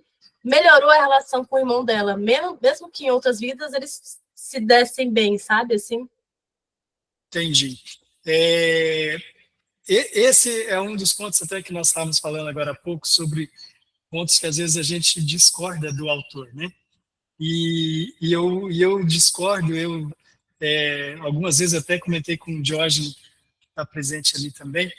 melhorou a relação com o irmão dela, mesmo que em outras vidas eles se dessem bem, sabe, assim? Entendi. Esse é um dos pontos até que nós estávamos falando agora há pouco, sobre pontos que às vezes a gente discorda do autor, né? E eu discordo, algumas vezes até comentei com o Jorge, que está presente ali também,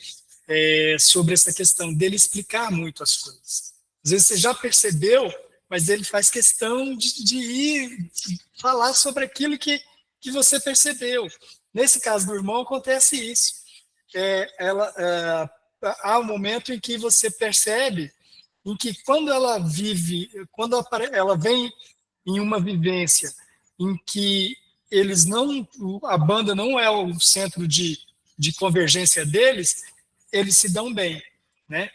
sobre essa questão dele explicar muito as coisas. Às vezes você já percebeu, mas ele faz questão de ir falar sobre aquilo que você percebeu. Nesse caso do irmão, acontece isso. Há um momento em que você percebe em que quando ela vem em uma vivência em que a banda não é o centro de convergência deles, eles se dão bem, né?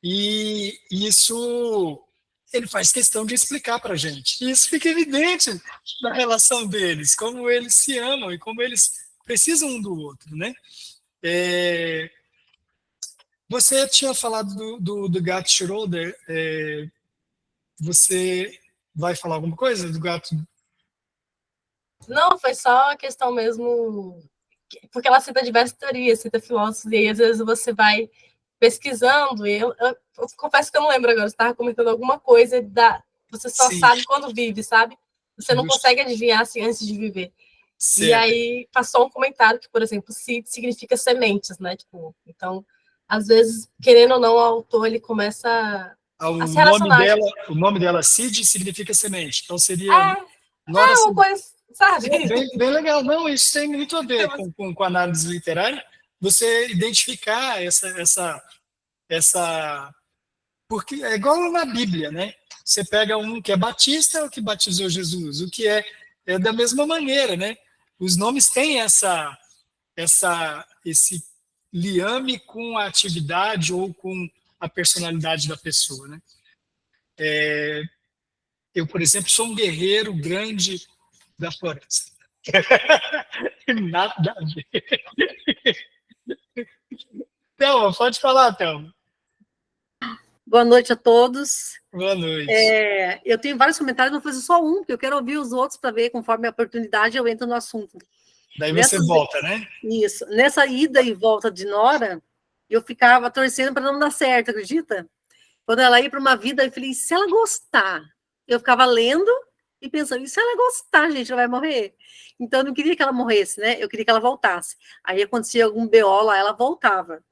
E isso ele faz questão de explicar para a gente. E isso fica evidente na relação deles, como eles se amam e como eles precisam um do outro, né? Você tinha falado do gato Schroeder. Você vai falar alguma coisa do gato? Não, foi só a questão mesmo, porque ela cita diversas teorias, cita filósofos, e aí às vezes você vai pesquisando, e eu confesso que eu não lembro agora, você estava comentando alguma coisa, você só Sim. sabe quando vive, sabe? Você não consegue adivinhar assim, antes de viver. Certo. E aí passou um comentário que, por exemplo, seed significa sementes, né? Tipo, então, às vezes, querendo ou não, o autor ele começa a se relacionar. O nome dela, seed, significa semente. Então seria... uma coisa, sabe? Bem legal. Não, isso tem muito a ver com análise literária. Você identificar essa... Porque é igual na Bíblia, né? Você pega um que é batista, é o que batizou Jesus. O que é da mesma maneira, né? Os nomes têm esse liame com a atividade ou com a personalidade da pessoa, né? Eu, por exemplo, sou um guerreiro grande da floresta. Nada a ver. Thelma, pode falar, Thelma. Boa noite a todos. Boa noite. Eu tenho vários comentários, vou fazer só um, porque eu quero ouvir os outros para ver, conforme a oportunidade, eu entro no assunto. Daí você volta, né? Isso. Nessa ida e volta de Nora, eu ficava torcendo para não dar certo, acredita? Quando ela ia para uma vida, eu falei, se ela gostar? Eu ficava lendo e pensando, e se ela gostar, gente, ela vai morrer? Então, eu não queria que ela morresse, né? Eu queria que ela voltasse. Aí acontecia algum BO lá, ela voltava.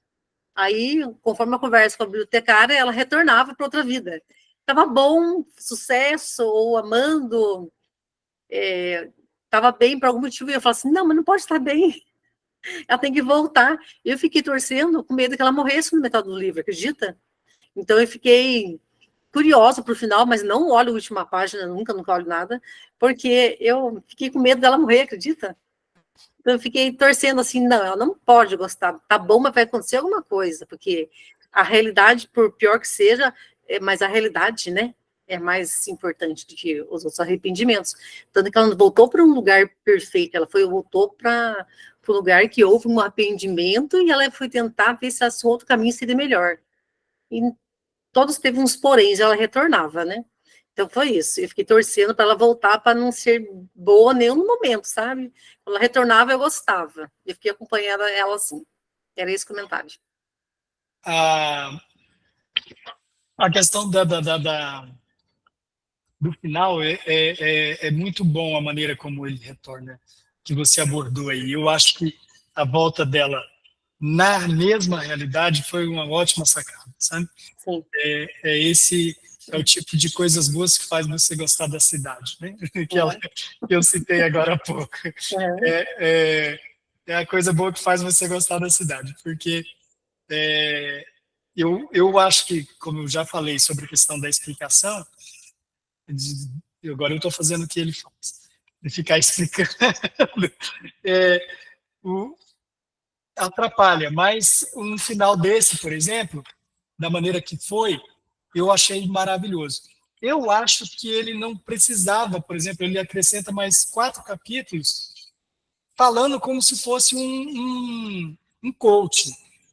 Aí, conforme a conversa com a bibliotecária, ela retornava para outra vida. Estava bom, sucesso, ou amando, estava bem por algum motivo, e eu falava assim, não, mas não pode estar bem, ela tem que voltar. Eu fiquei torcendo com medo que ela morresse no metade do livro, acredita? Então, eu fiquei curiosa para o final, mas não olho a última página, nunca olho nada, porque eu fiquei com medo dela morrer, acredita? Então, eu fiquei torcendo assim, não, ela não pode gostar, tá bom, mas vai acontecer alguma coisa, porque a realidade, por pior que seja, mas a realidade, né, é mais importante do que os outros arrependimentos. Tanto que ela não voltou para um lugar perfeito, ela voltou para um lugar que houve um arrependimento e ela foi tentar ver se esse outro caminho seria melhor. E todos teve uns poréns, ela retornava, né? Então foi isso. Eu fiquei torcendo para ela voltar para não ser boa nenhum momento, sabe? Quando ela retornava, eu gostava. Eu fiquei acompanhando ela assim. Era esse comentário. A questão do final é muito bom a maneira como ele retorna, que você abordou aí. Eu acho que a volta dela na mesma realidade foi uma ótima sacada, sabe? Sim. Esse é o tipo de coisas boas que faz você gostar da cidade, né? Que eu citei agora há pouco. É a coisa boa que faz você gostar da cidade, porque eu acho que, como eu já falei sobre a questão da explicação, agora eu estou fazendo o que ele faz, de ficar explicando. Atrapalha, mas um final desse, por exemplo, da maneira que foi, eu achei maravilhoso. Eu acho que ele não precisava, por exemplo, ele acrescenta mais 4 capítulos falando como se fosse um coach,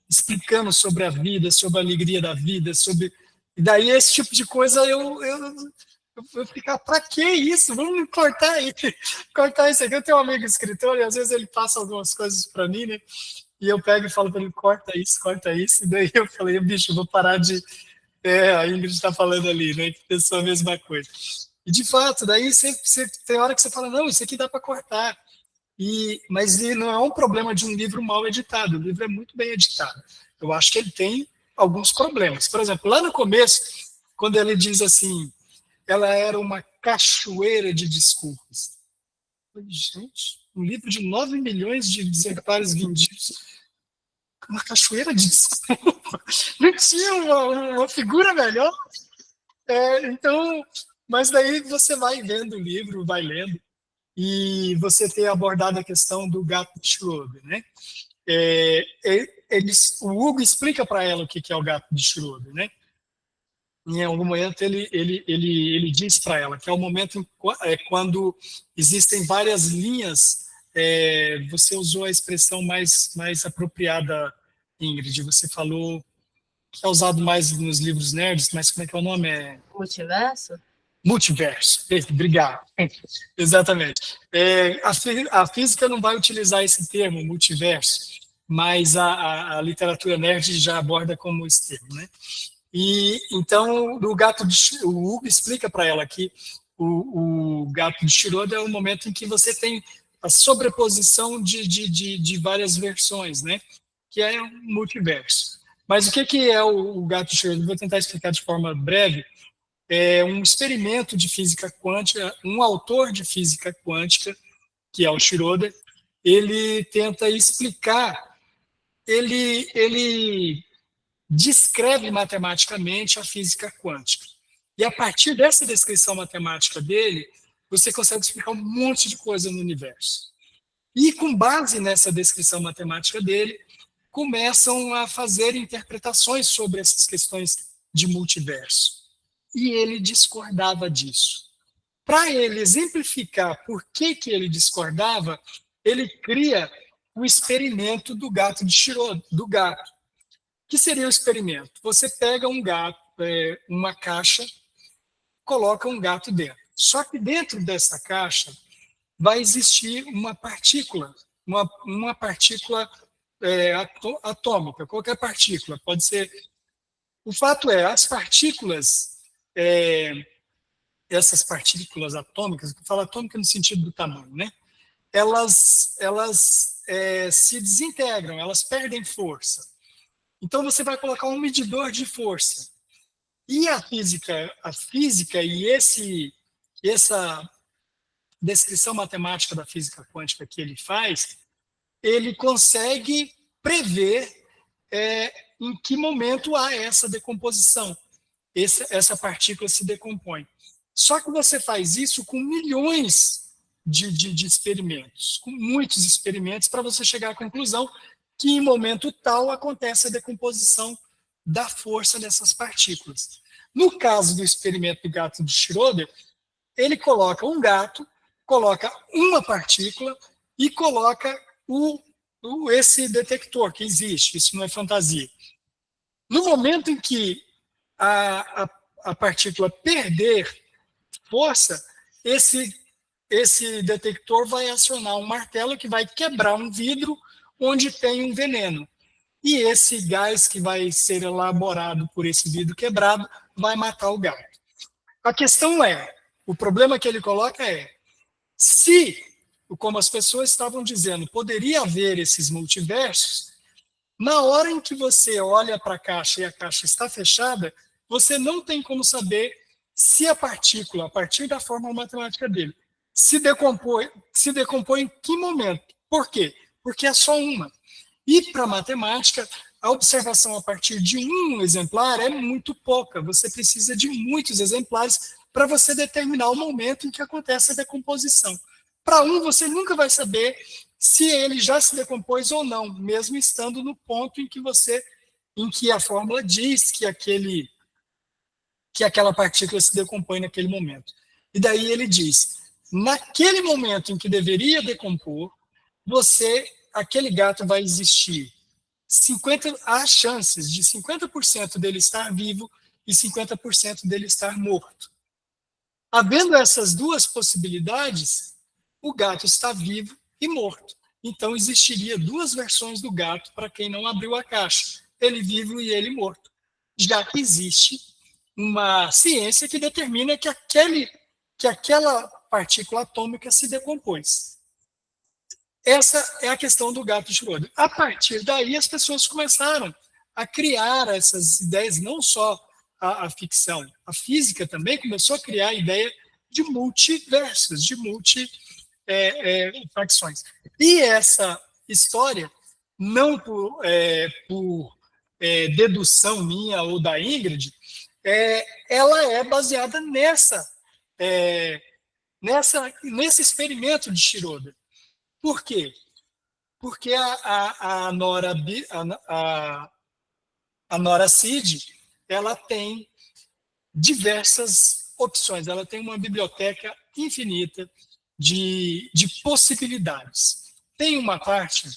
explicando sobre a vida, sobre a alegria da vida, sobre... E daí esse tipo de coisa eu ficar, para que isso? Vamos cortar isso aqui. Eu tenho um amigo escritor e às vezes ele passa algumas coisas para mim, né? E eu pego e falo para ele, corta isso. E daí eu falei, bicho, eu vou parar de... a Ingrid está falando ali, né? Que pensou a mesma coisa. E de fato, daí você tem hora que você fala, não, isso aqui dá para cortar. Mas não é um problema de um livro mal editado, o livro é muito bem editado. Eu acho que ele tem alguns problemas. Por exemplo, lá no começo, quando ele diz assim, ela era uma cachoeira de desculpas. Gente, um livro de 9 milhões de exemplares vendidos, uma cachoeira de desculpa. Não tinha uma figura melhor. Então, mas daí você vai vendo o livro, vai lendo, e você tem abordado a questão do gato de Schrödinger, né? O Hugo explica para ela o que é o gato de Schrödinger, né? Em algum momento ele diz para ela que é o momento quando existem várias linhas. Você usou a expressão mais apropriada, Ingrid. Você falou que é usado mais nos livros nerds, mas como é que é o nome? Multiverso? Multiverso. Obrigado. Exatamente. A física não vai utilizar esse termo, multiverso, mas a literatura nerd já aborda como esse termo, né? E então o Hugo explica para ela que o gato de Schrödinger é o momento em que você tem a sobreposição de várias versões, né? Que é um multiverso. Mas o que é o gato de Schrödinger? Vou tentar explicar de forma breve. É um experimento de física quântica, um autor de física quântica, que é o Schrödinger, ele tenta explicar, ele descreve matematicamente a física quântica. E a partir dessa descrição matemática dele, você consegue explicar um monte de coisa no universo. E com base nessa descrição matemática dele, começam a fazer interpretações sobre essas questões de multiverso. e ele discordava disso. Para ele exemplificar por que ele discordava, ele cria o experimento do gato de Schrödinger, do gato. O que seria o experimento? Você pega um gato, uma caixa, coloca um gato dentro. Só que dentro dessa caixa vai existir uma partícula, uma partícula atômica, qualquer partícula, pode ser. O fato é, as partículas, essas partículas atômicas, eu falo atômica no sentido do tamanho, né? Elas se desintegram, elas perdem força. Então você vai colocar um medidor de força. E a física e essa descrição matemática da física quântica que ele faz, ele consegue prever em que momento há essa decomposição, essa partícula se decompõe. Só que você faz isso com milhões de experimentos, com muitos experimentos, para você chegar à conclusão que em momento tal acontece a decomposição da força dessas partículas. No caso do experimento do gato de Schrödinger, ele coloca um gato, coloca uma partícula e coloca esse detector que existe, isso não é fantasia. No momento em que a partícula perder força, esse detector vai acionar um martelo que vai quebrar um vidro onde tem um veneno. E esse gás que vai ser elaborado por esse vidro quebrado vai matar o gato. A questão o problema que ele coloca se, como as pessoas estavam dizendo, poderia haver esses multiversos, na hora em que você olha para a caixa e a caixa está fechada, você não tem como saber se a partícula, a partir da fórmula matemática dele, se decompõe em que momento. Por quê? Porque é só uma. E para a matemática, a observação a partir de um exemplar é muito pouca. Você precisa de muitos exemplares para você determinar o momento em que acontece a decomposição. Para um, você nunca vai saber se ele já se decompôs ou não, mesmo estando no ponto em que a fórmula diz que aquela partícula se decompõe naquele momento. E daí ele diz, naquele momento em que deveria decompor, aquele gato vai existir. Há chances de 50% dele estar vivo e 50% dele estar morto. Havendo essas duas possibilidades, o gato está vivo e morto. Então, existiria duas versões do gato para quem não abriu a caixa, ele vivo e ele morto, já que existe uma ciência que determina que aquela partícula atômica se decompôs. Essa é a questão do gato de Schrödinger. A partir daí, as pessoas começaram a criar essas ideias, não só a ficção, a física também começou a criar a ideia de multiversos, de multifacções. E essa história, não por dedução minha ou da Ingrid, ela é baseada nesse experimento de Schrödinger. Por quê? Porque a Nora Cid, ela tem diversas opções, ela tem uma biblioteca infinita de possibilidades. Tem uma parte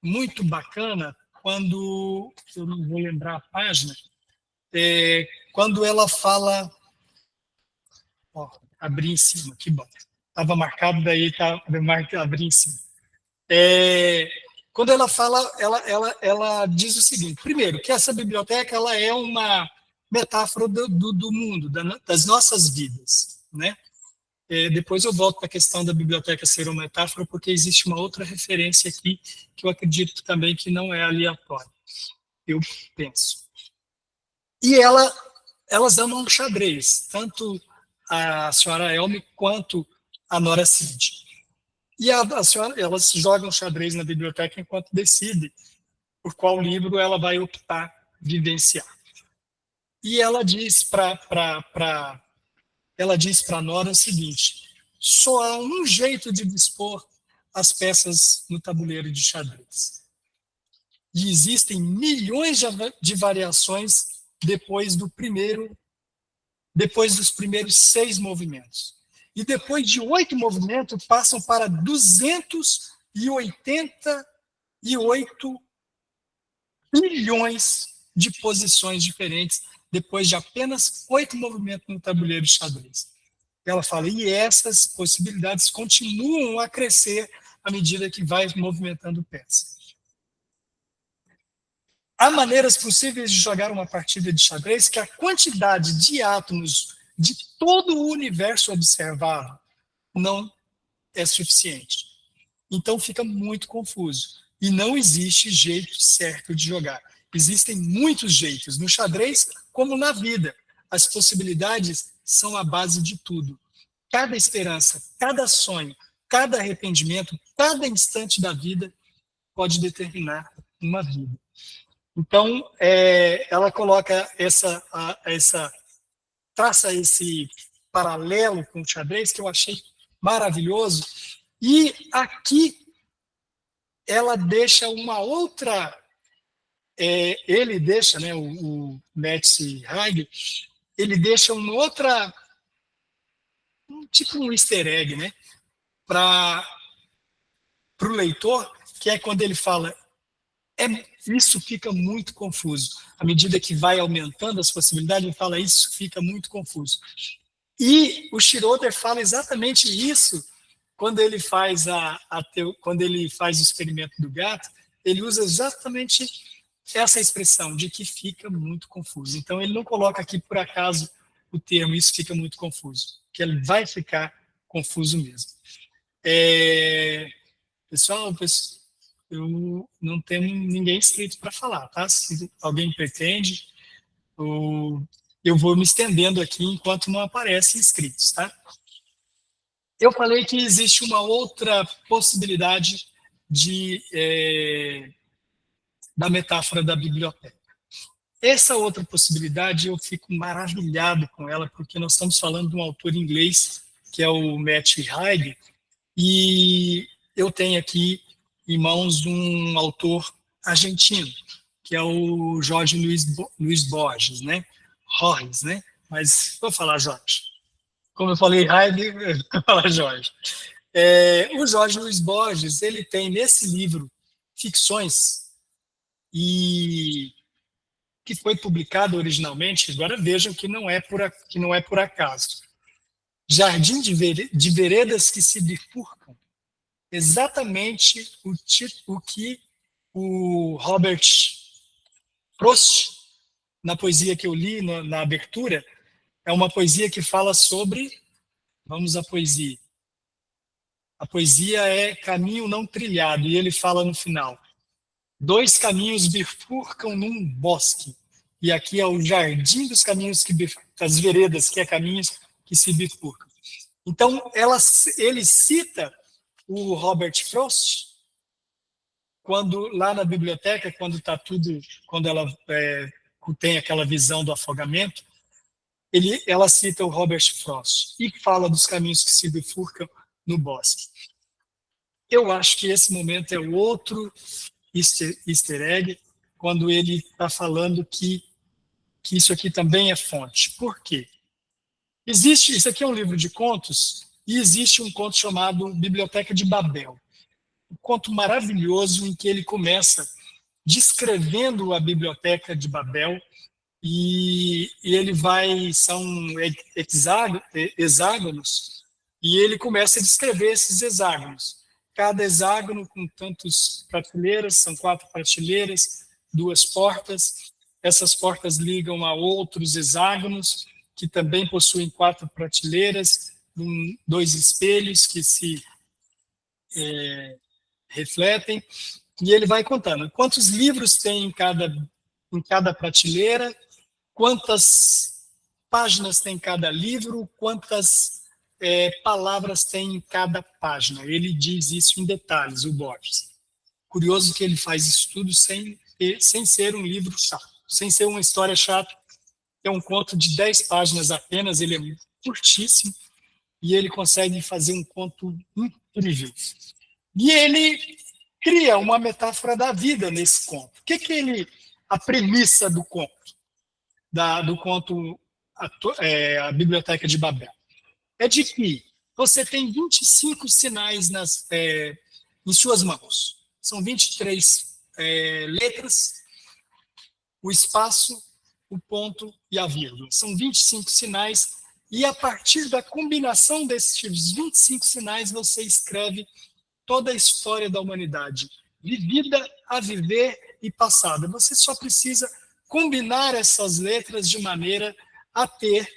muito bacana, quando, eu não vou lembrar a página, quando ela fala... abri em cima, que bom. Estava marcado, daí abri em cima. Quando ela fala, ela diz o seguinte, primeiro, que essa biblioteca ela é uma metáfora do mundo, das nossas vidas, né? Depois eu volto para a questão da biblioteca ser uma metáfora, porque existe uma outra referência aqui, que eu acredito também que não é aleatória, eu penso. E elas amam xadrez, tanto a senhora Elme quanto a Nora Cid. E elas jogam xadrez na biblioteca enquanto decidem por qual livro ela vai optar vivenciar. E ela diz para Nora o seguinte, só há um jeito de dispor as peças no tabuleiro de xadrez. E existem milhões de variações depois dos primeiros 6 movimentos. E depois de 8 movimentos, passam para 288 bilhões de posições diferentes, depois de apenas 8 movimentos no tabuleiro de xadrez. Ela fala, e essas possibilidades continuam a crescer à medida que vai movimentando peças. Há maneiras possíveis de jogar uma partida de xadrez que a quantidade de átomos de todo o universo observável não é suficiente. Então fica muito confuso. E não existe jeito certo de jogar. Existem muitos jeitos. No xadrez, como na vida, as possibilidades são a base de tudo. Cada esperança, cada sonho, cada arrependimento, cada instante da vida pode determinar uma vida. Então, ela coloca traça esse paralelo com o xadrez, que eu achei maravilhoso. E aqui ela deixa uma outra... ele deixa, né, o Matt Haig, ele deixa uma outra... tipo um easter egg, né, para o leitor, que é quando ele fala... isso fica muito confuso. À medida que vai aumentando as possibilidades, ele fala, isso fica muito confuso. E o Schroeder fala exatamente isso quando ele faz quando ele faz o experimento do gato. Ele usa exatamente essa expressão de que fica muito confuso. Então, ele não coloca aqui, por acaso, o termo isso fica muito confuso, que ele vai ficar confuso mesmo. Pessoal, eu não tenho ninguém inscrito para falar, tá? Se alguém pretende, eu vou me estendendo aqui enquanto não aparecem inscritos, tá? Eu falei que existe uma outra possibilidade da metáfora da biblioteca. Essa outra possibilidade, eu fico maravilhado com ela, porque nós estamos falando de um autor inglês, que é o Matt Haig, e eu tenho aqui em mãos um autor argentino, que é o Jorge Luiz Borges, né? Borges, né? Mas vou falar Jorge. Como eu falei Haig, vou falar Jorge. O Jorge Luiz Borges, ele tem nesse livro ficções, e que foi publicado originalmente, agora vejam que não é por acaso. Jardim de Veredas que se bifurcam. Exatamente o que o Robert Frost, na poesia que eu li na abertura, é uma poesia que fala sobre... Vamos à poesia. A poesia é Caminho Não Trilhado, e ele fala no final: 2 caminhos bifurcam num bosque, e aqui é o jardim dos caminhos das veredas, que é caminhos que se bifurcam. Então, ele cita o Robert Frost, quando lá na biblioteca, quando ela tem aquela visão do afogamento, ela cita o Robert Frost e fala dos caminhos que se bifurcam no bosque. Eu acho que esse momento é outro easter egg, quando ele está falando que isso aqui também é fonte. Por quê? Isso aqui é um livro de contos, e existe um conto chamado Biblioteca de Babel. Um conto maravilhoso em que ele começa descrevendo a Biblioteca de Babel, e ele são hexágonos, e ele começa a descrever esses hexágonos. Cada hexágono com tantas prateleiras, são 4 prateleiras, 2 portas. Essas portas ligam a outros hexágonos, que também possuem 4 prateleiras, 2 espelhos que se refletem, e ele vai contando quantos livros tem em cada prateleira, quantas páginas tem cada livro, quantas palavras tem em cada página. Ele diz isso em detalhes, o Borges. Curioso que ele faz isso tudo sem ser um livro chato, sem ser uma história chata. É um conto de 10 páginas apenas, ele é curtíssimo, e ele consegue fazer um conto incrível. E ele cria uma metáfora da vida nesse conto. O que a premissa do conto? do conto A Biblioteca de Babel. É de que você tem 25 sinais em suas mãos. São 23 letras, o espaço, o ponto e a vírgula. São 25 sinais, e a partir da combinação desses 25 sinais, você escreve toda a história da humanidade, vivida, a viver e passada. Você só precisa combinar essas letras de maneira a ter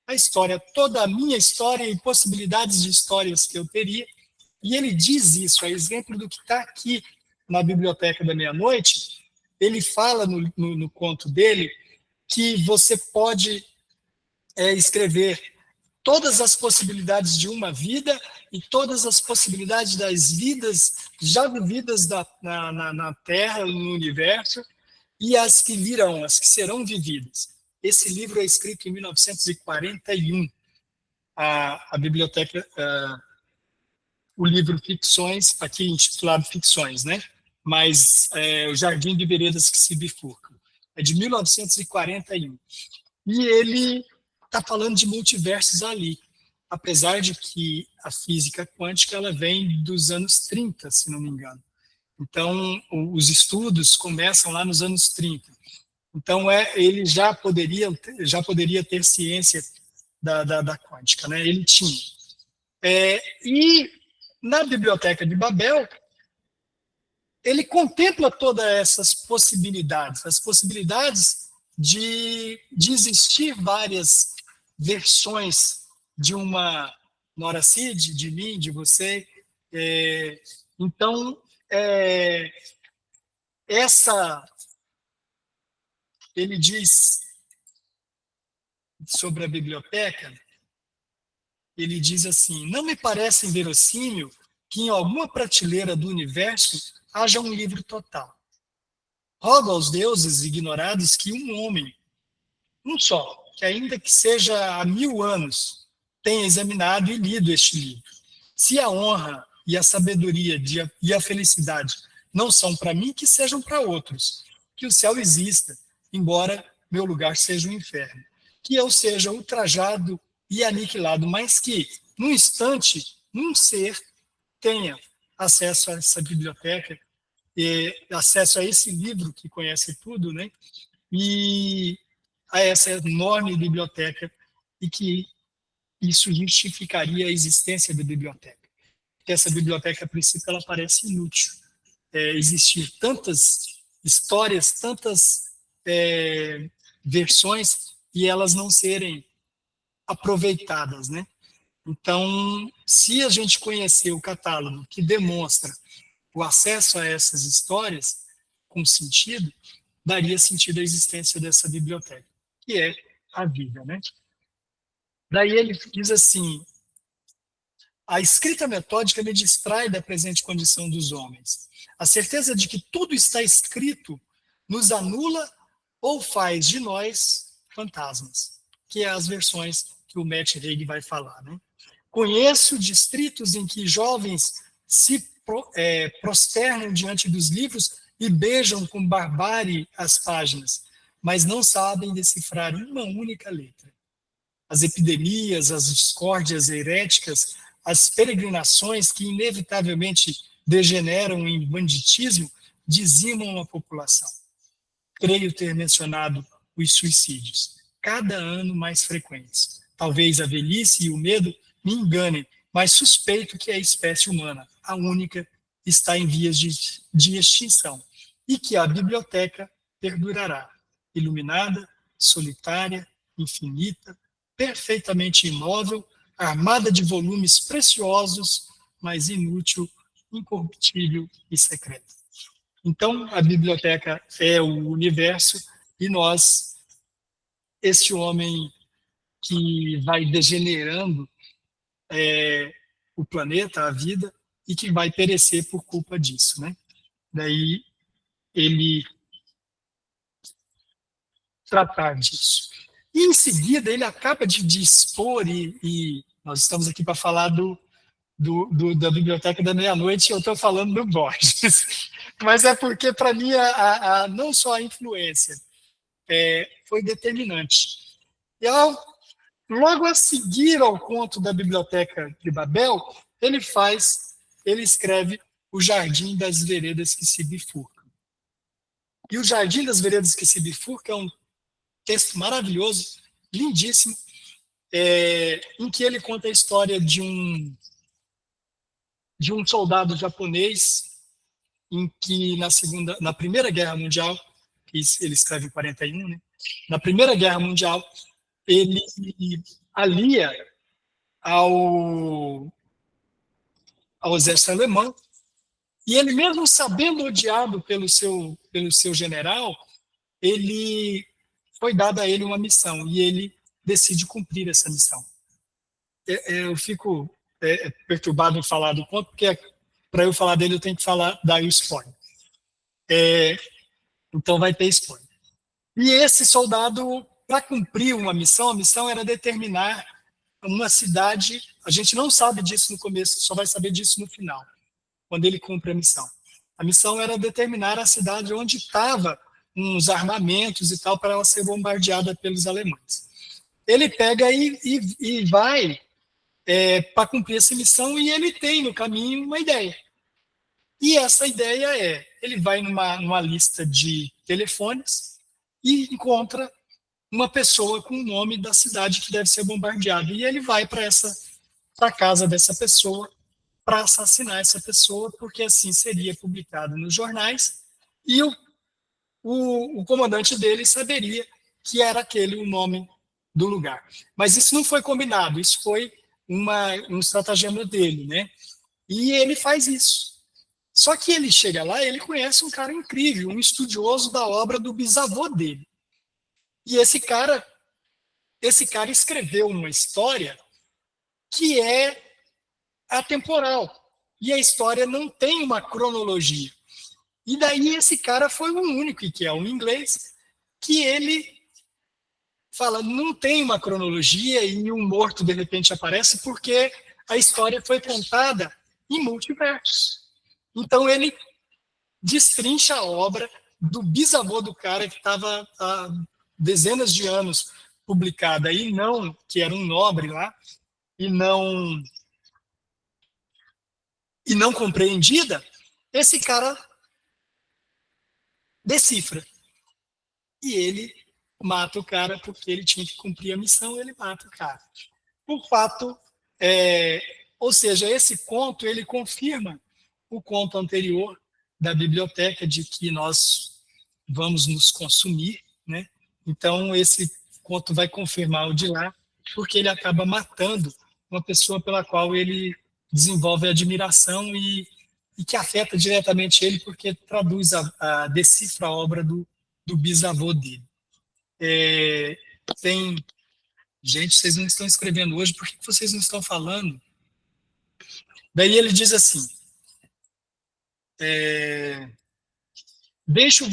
a história, toda a minha história e possibilidades de histórias que eu teria. E ele diz isso, a exemplo do que está aqui na Biblioteca da Meia-Noite. Ele fala no conto dele que você pode escrever todas as possibilidades de uma vida e todas as possibilidades das vidas já vividas na Terra, no universo, e as que virão, as que serão vividas. Esse livro é escrito em 1941. A biblioteca, o livro Ficções, aqui intitulado Ficções, né? Mas o Jardim de Veredas que se bifurcam. É de 1941. E ele está falando de multiversos ali, apesar de que a física quântica ela vem dos anos 30, se não me engano. Então, os estudos começam lá nos anos 30. Então, ele já poderia ter ciência da quântica, né? Ele tinha. E na Biblioteca de Babel, ele contempla todas essas possibilidades, as possibilidades de existir várias versões de uma Nora Cid, de mim, de você. Então, ele diz sobre a biblioteca, ele diz assim: não me parece inverossímil que em alguma prateleira do universo haja um livro total. Rogo aos deuses ignorados que um homem, um só, que ainda que seja há 1000 anos, tenha examinado e lido este livro. Se a honra e a sabedoria e a felicidade não são para mim, que sejam para outros. Que o céu exista, embora meu lugar seja o inferno. Que eu seja ultrajado e aniquilado, mas que, num instante, um ser tenha acesso a essa biblioteca, acesso a esse livro que conhece tudo, né? E a essa enorme biblioteca, e que isso justificaria a existência da biblioteca. Porque essa biblioteca, a princípio, ela parece inútil. Existir tantas histórias, tantas versões, e elas não serem aproveitadas, né? Então, se a gente conhecer o catálogo que demonstra o acesso a essas histórias com sentido, daria sentido à existência dessa biblioteca, que é a vida, né? Daí ele diz assim: a escrita metódica me distrai da presente condição dos homens. A certeza de que tudo está escrito nos anula ou faz de nós fantasmas, que é as versões que o Matt Haig vai falar, né? Conheço distritos em que jovens se prosternam diante dos livros e beijam com barbárie as páginas, mas não sabem decifrar uma única letra. As epidemias, as discórdias heréticas, as peregrinações que inevitavelmente degeneram em banditismo dizimam a população. Creio ter mencionado os suicídios, cada ano mais frequentes. Talvez a velhice e o medo me enganem, mas suspeito que a espécie humana, a única, está em vias de extinção e que a biblioteca perdurará, iluminada, solitária, infinita, perfeitamente imóvel, armada de volumes preciosos, mas inútil, incorruptível e secreta. Então, a biblioteca é o universo e nós, este homem que vai degenerando o planeta, a vida, e que vai perecer por culpa disso, né? Daí ele tratar disso. E em seguida ele acaba de dispor, e nós estamos aqui para falar da Biblioteca da Meia-Noite, e eu estou falando do Borges. Mas é porque, para mim, não só a influência foi determinante. E logo a seguir ao conto da Biblioteca de Babel, ele escreve O Jardim das Veredas que se Bifurcam. E O Jardim das Veredas que se Bifurcam é um texto maravilhoso, lindíssimo, em que ele conta a história de um soldado japonês em que na Primeira Guerra Mundial, que ele escreve em 41, né? Na Primeira Guerra Mundial, ele alia ao exército alemão, e ele mesmo sabendo odiado pelo seu general, ele foi dada a ele uma missão, e ele decide cumprir essa missão. Eu fico perturbado em falar do conto, porque para eu falar dele eu tenho que dar o spoiler. Então vai ter spoiler. E esse soldado, para cumprir uma missão, a missão era determinar uma cidade. A gente não sabe disso no começo, só vai saber disso no final, quando ele cumpre a missão. A missão era determinar a cidade onde estavam uns armamentos e tal, para ela ser bombardeada pelos alemães. Ele pega e vai para cumprir essa missão, e ele tem no caminho uma ideia. E essa ideia ele vai numa lista de telefones e encontra uma pessoa com o nome da cidade que deve ser bombardeada. E ele vai para a casa dessa pessoa para assassinar essa pessoa, porque assim seria publicado nos jornais, e o comandante dele saberia que era aquele o nome do lugar. Mas isso não foi combinado, isso foi um estratagema dele, né? E ele faz isso. Só que ele chega lá e ele conhece um cara incrível, um estudioso da obra do bisavô dele. E esse cara escreveu uma história que é atemporal. E a história não tem uma cronologia. E daí esse cara foi o único, que é um inglês, que ele fala, não tem uma cronologia e um morto de repente aparece, porque a história foi contada em multiversos. Então ele destrincha a obra do bisavô do cara que estava há dezenas de anos publicada, e não, que era um nobre lá, e não compreendida. Esse cara decifra. E ele mata o cara porque ele tinha que cumprir a missão, ele mata o cara. Por fato, ou seja, esse conto ele confirma o conto anterior da biblioteca de que nós vamos nos consumir, né? Então esse conto vai confirmar o de lá, porque ele acaba matando uma pessoa pela qual ele desenvolve admiração e que afeta diretamente ele, porque decifra a obra do bisavô dele. Gente, vocês não estão escrevendo hoje, por que vocês não estão falando? Daí ele diz assim, deixo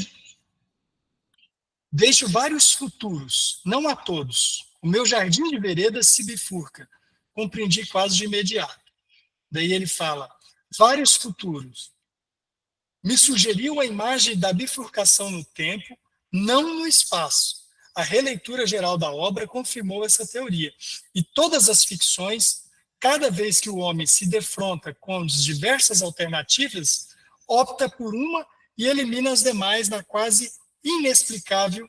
vários futuros, não a todos. O meu jardim de veredas se bifurca, compreendi quase de imediato. Daí ele fala, vários futuros. Me sugeriu a imagem da bifurcação no tempo, não no espaço. A releitura geral da obra confirmou essa teoria. E todas as ficções, cada vez que o homem se defronta com as diversas alternativas, opta por uma e elimina as demais num quase inexplicável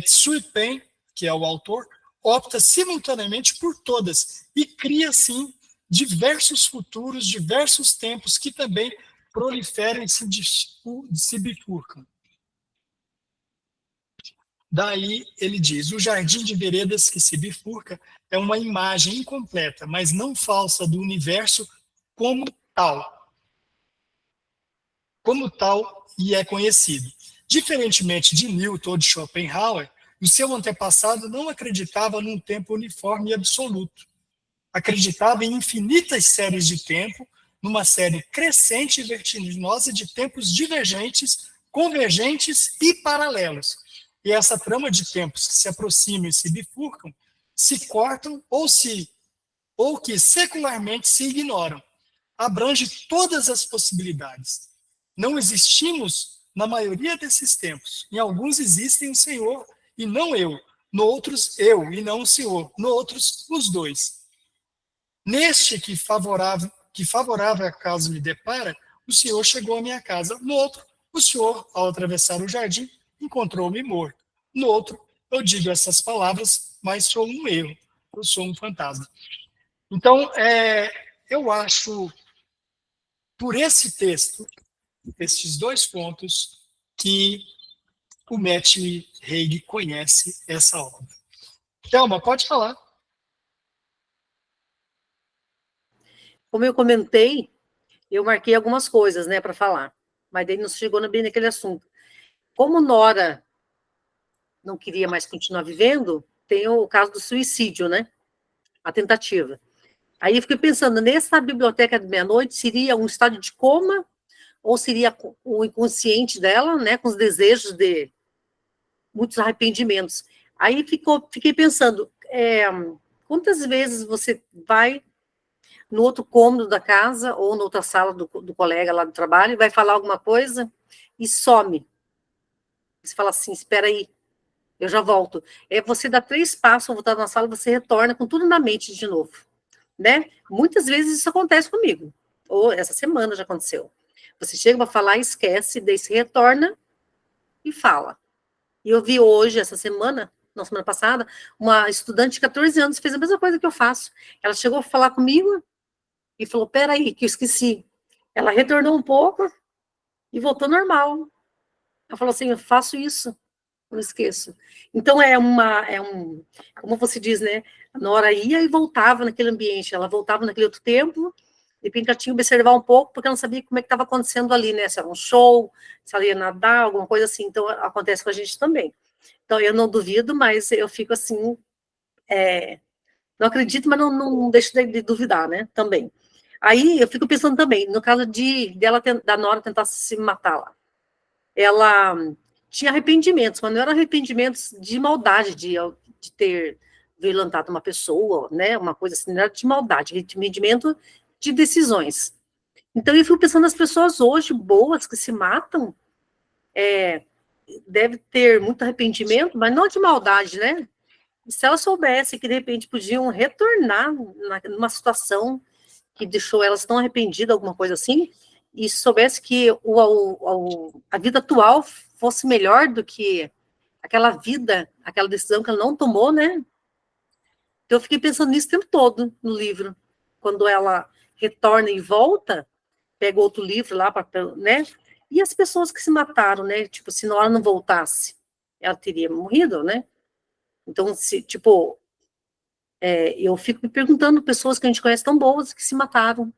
Tsui Pen, que é o autor, opta simultaneamente por todas e cria, assim, diversos futuros, diversos tempos que também proliferam e se bifurcam. Daí ele diz, o jardim de veredas que se bifurca é uma imagem incompleta, mas não falsa do universo como tal. Como tal, e é conhecido. Diferentemente de Newton ou de Schopenhauer, o seu antepassado não acreditava num tempo uniforme e absoluto. Acreditava em infinitas séries de tempo, numa série crescente e vertiginosa de tempos divergentes, convergentes e paralelos. E essa trama de tempos que se aproximam e se bifurcam, se cortam ou que secularmente se ignoram. Abrange todas as possibilidades. Não existimos na maioria desses tempos. Em alguns existem o Senhor e não eu. No outros, eu e não o Senhor. No outros, os dois. Neste que favorável acaso me depara, o Senhor chegou à minha casa. No outro, o Senhor, ao atravessar o jardim, encontrou-me morto. No outro, eu digo essas palavras, mas sou um erro. Eu sou um fantasma. Então, eu acho, por esse texto, estes dois pontos, que o Matt Haig conhece essa obra. Thelma, pode falar. Como eu comentei, eu marquei algumas coisas, né, para falar, mas daí não chegou bem naquele assunto. Como Nora não queria mais continuar vivendo, tem o caso do suicídio, né, a tentativa. Aí eu fiquei pensando, nessa biblioteca de meia-noite, seria um estado de coma ou seria o inconsciente dela, né, com os desejos de muitos arrependimentos. Aí fiquei pensando, quantas vezes você vai no outro cômodo da casa ou na outra sala do colega lá do trabalho, vai falar alguma coisa e some. Você fala assim, espera aí, eu já volto. Você dá 3 passos, voltar na sala, você retorna com tudo na mente de novo, né? Muitas vezes isso acontece comigo, ou essa semana já aconteceu. Você chega para falar, esquece, daí você retorna e fala. E eu vi hoje, essa semana, na semana passada, uma estudante de 14 anos fez a mesma coisa que eu faço. Ela chegou a falar comigo e falou, peraí, que eu esqueci. Ela retornou um pouco e voltou normal. Ela falou assim, eu faço isso, não esqueço. Então, como você diz, né? A Nora ia e voltava naquele ambiente, ela voltava naquele outro tempo, de repente ela tinha que observar um pouco, porque ela não sabia como é que estava acontecendo ali, né? Se era um show, se ela ia nadar, alguma coisa assim. Então, acontece com a gente também. Então, eu não duvido, mas eu fico assim, não acredito, mas não deixo de duvidar, né? Também. Aí, eu fico pensando também, no caso da Nora tentar se matar lá. Ela tinha arrependimentos, mas não eram arrependimentos de maldade, de ter violentado uma pessoa, né? Uma coisa assim, não era de maldade, arrependimento de decisões. Então, eu fico pensando nas pessoas hoje boas que se matam, deve ter muito arrependimento, mas não de maldade, né? E se ela soubesse que, de repente, podiam retornar numa situação que deixou elas tão arrependidas, alguma coisa assim, e se soubesse que a vida atual fosse melhor do que aquela vida, aquela decisão que ela não tomou, né? Então, eu fiquei pensando nisso o tempo todo no livro. Quando ela retorna e volta, pega outro livro lá, né? E as pessoas que se mataram, né? Tipo, se Nora não voltasse, ela teria morrido, né? Então, eu fico me perguntando, pessoas que a gente conhece tão boas que se mataram.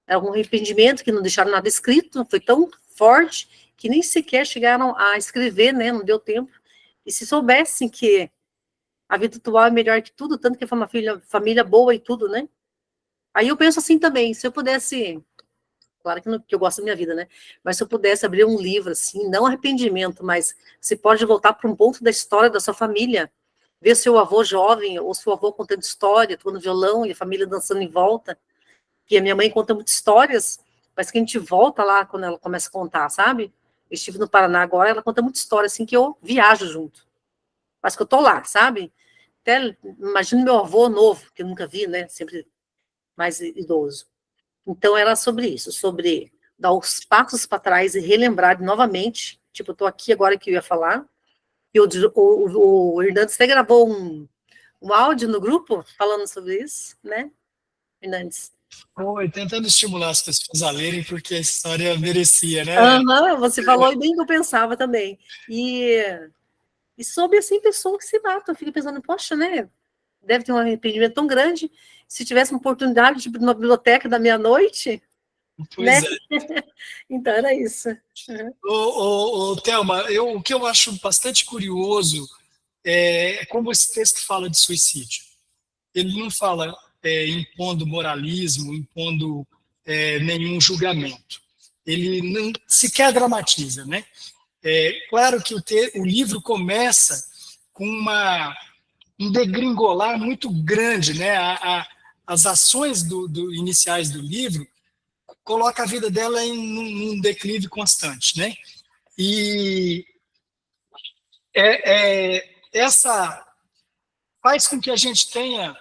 Algum arrependimento, que não deixaram nada escrito, foi tão forte que nem sequer chegaram a escrever, né? Não deu tempo. E se soubessem que a vida atual é melhor que tudo, tanto que foi uma família boa e tudo, né? Aí eu penso assim também, se eu pudesse, claro que eu gosto da minha vida, né? Mas se eu pudesse abrir um livro, assim, não arrependimento, mas você pode voltar para um ponto da história da sua família, ver seu avô jovem, ou seu avô contando história, tocando violão, e a família dançando em volta. E a minha mãe conta muitas histórias, mas que a gente volta lá quando ela começa a contar, sabe? Eu estive no Paraná agora, ela conta muita história, assim, que eu viajo junto. Mas que eu tô lá, sabe? Até imagino meu avô novo, que eu nunca vi, né? Sempre mais idoso. Então, era sobre isso, sobre dar os passos para trás e relembrar novamente. Tipo, eu tô aqui agora que eu ia falar. E o Hernandes até gravou um áudio no grupo falando sobre isso, né, Hernandes? Oi, tentando estimular as pessoas a lerem, porque a história merecia, né? Você falou bem que eu pensava também. E sobre, assim, pessoas que se matam. Eu fico pensando, poxa, né? Deve ter um arrependimento tão grande. Se tivesse uma oportunidade de ir numa biblioteca da meia-noite, né? Pois é. Então, era isso. Thelma, o que eu acho bastante curioso é como esse texto fala de suicídio. Ele não fala impondo moralismo, impondo nenhum julgamento. Ele não sequer dramatiza, né? Claro que o livro começa com um degringolar muito grande, né? As ações iniciais do livro coloca a vida dela em um declive constante, né? E essa faz com que a gente tenha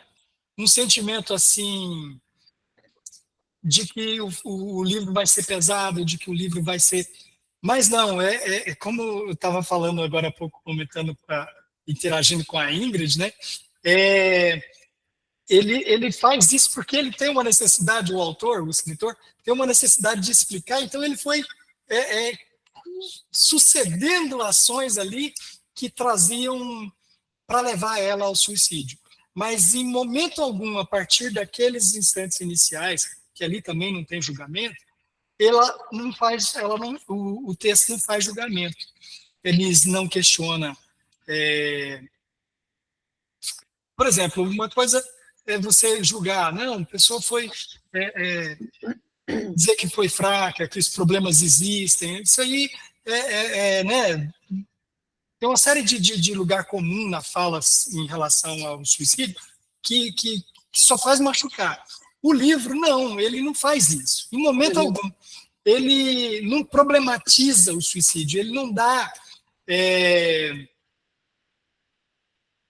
um sentimento assim de que o livro vai ser pesado, de que o livro vai ser... Mas não, como eu estava falando agora há pouco, comentando, interagindo com a Ingrid, né? Ele faz isso porque ele tem uma necessidade, o autor, o escritor, tem uma necessidade de explicar, então ele foi sucedendo ações ali que traziam para levar ela ao suicídio. Mas em momento algum, a partir daqueles instantes iniciais, que ali também não tem julgamento, o texto não faz julgamento. Eles não questionam. Por exemplo, uma coisa é você julgar, não, a pessoa foi dizer que foi fraca, que os problemas existem. Isso aí né, tem uma série de lugar comum na fala em relação ao suicídio que só faz machucar. O livro, não, ele não faz isso, em momento algum. Ele não problematiza o suicídio, ele não dá...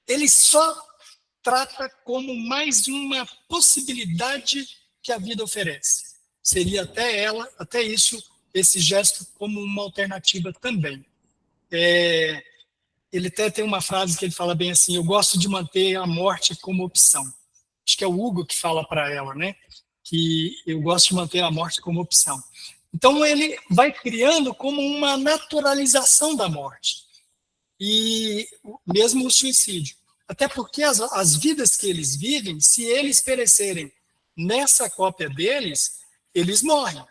ele só trata como mais uma possibilidade que a vida oferece. Seria até isso, esse gesto como uma alternativa também. Ele até tem uma frase que ele fala bem assim: eu gosto de manter a morte como opção. Acho que é o Hugo que fala para ela, né? Que eu gosto de manter a morte como opção. Então ele vai criando como uma naturalização da morte. E mesmo o suicídio. Até porque as vidas que eles vivem, se eles perecerem nessa cópia deles, eles morrem.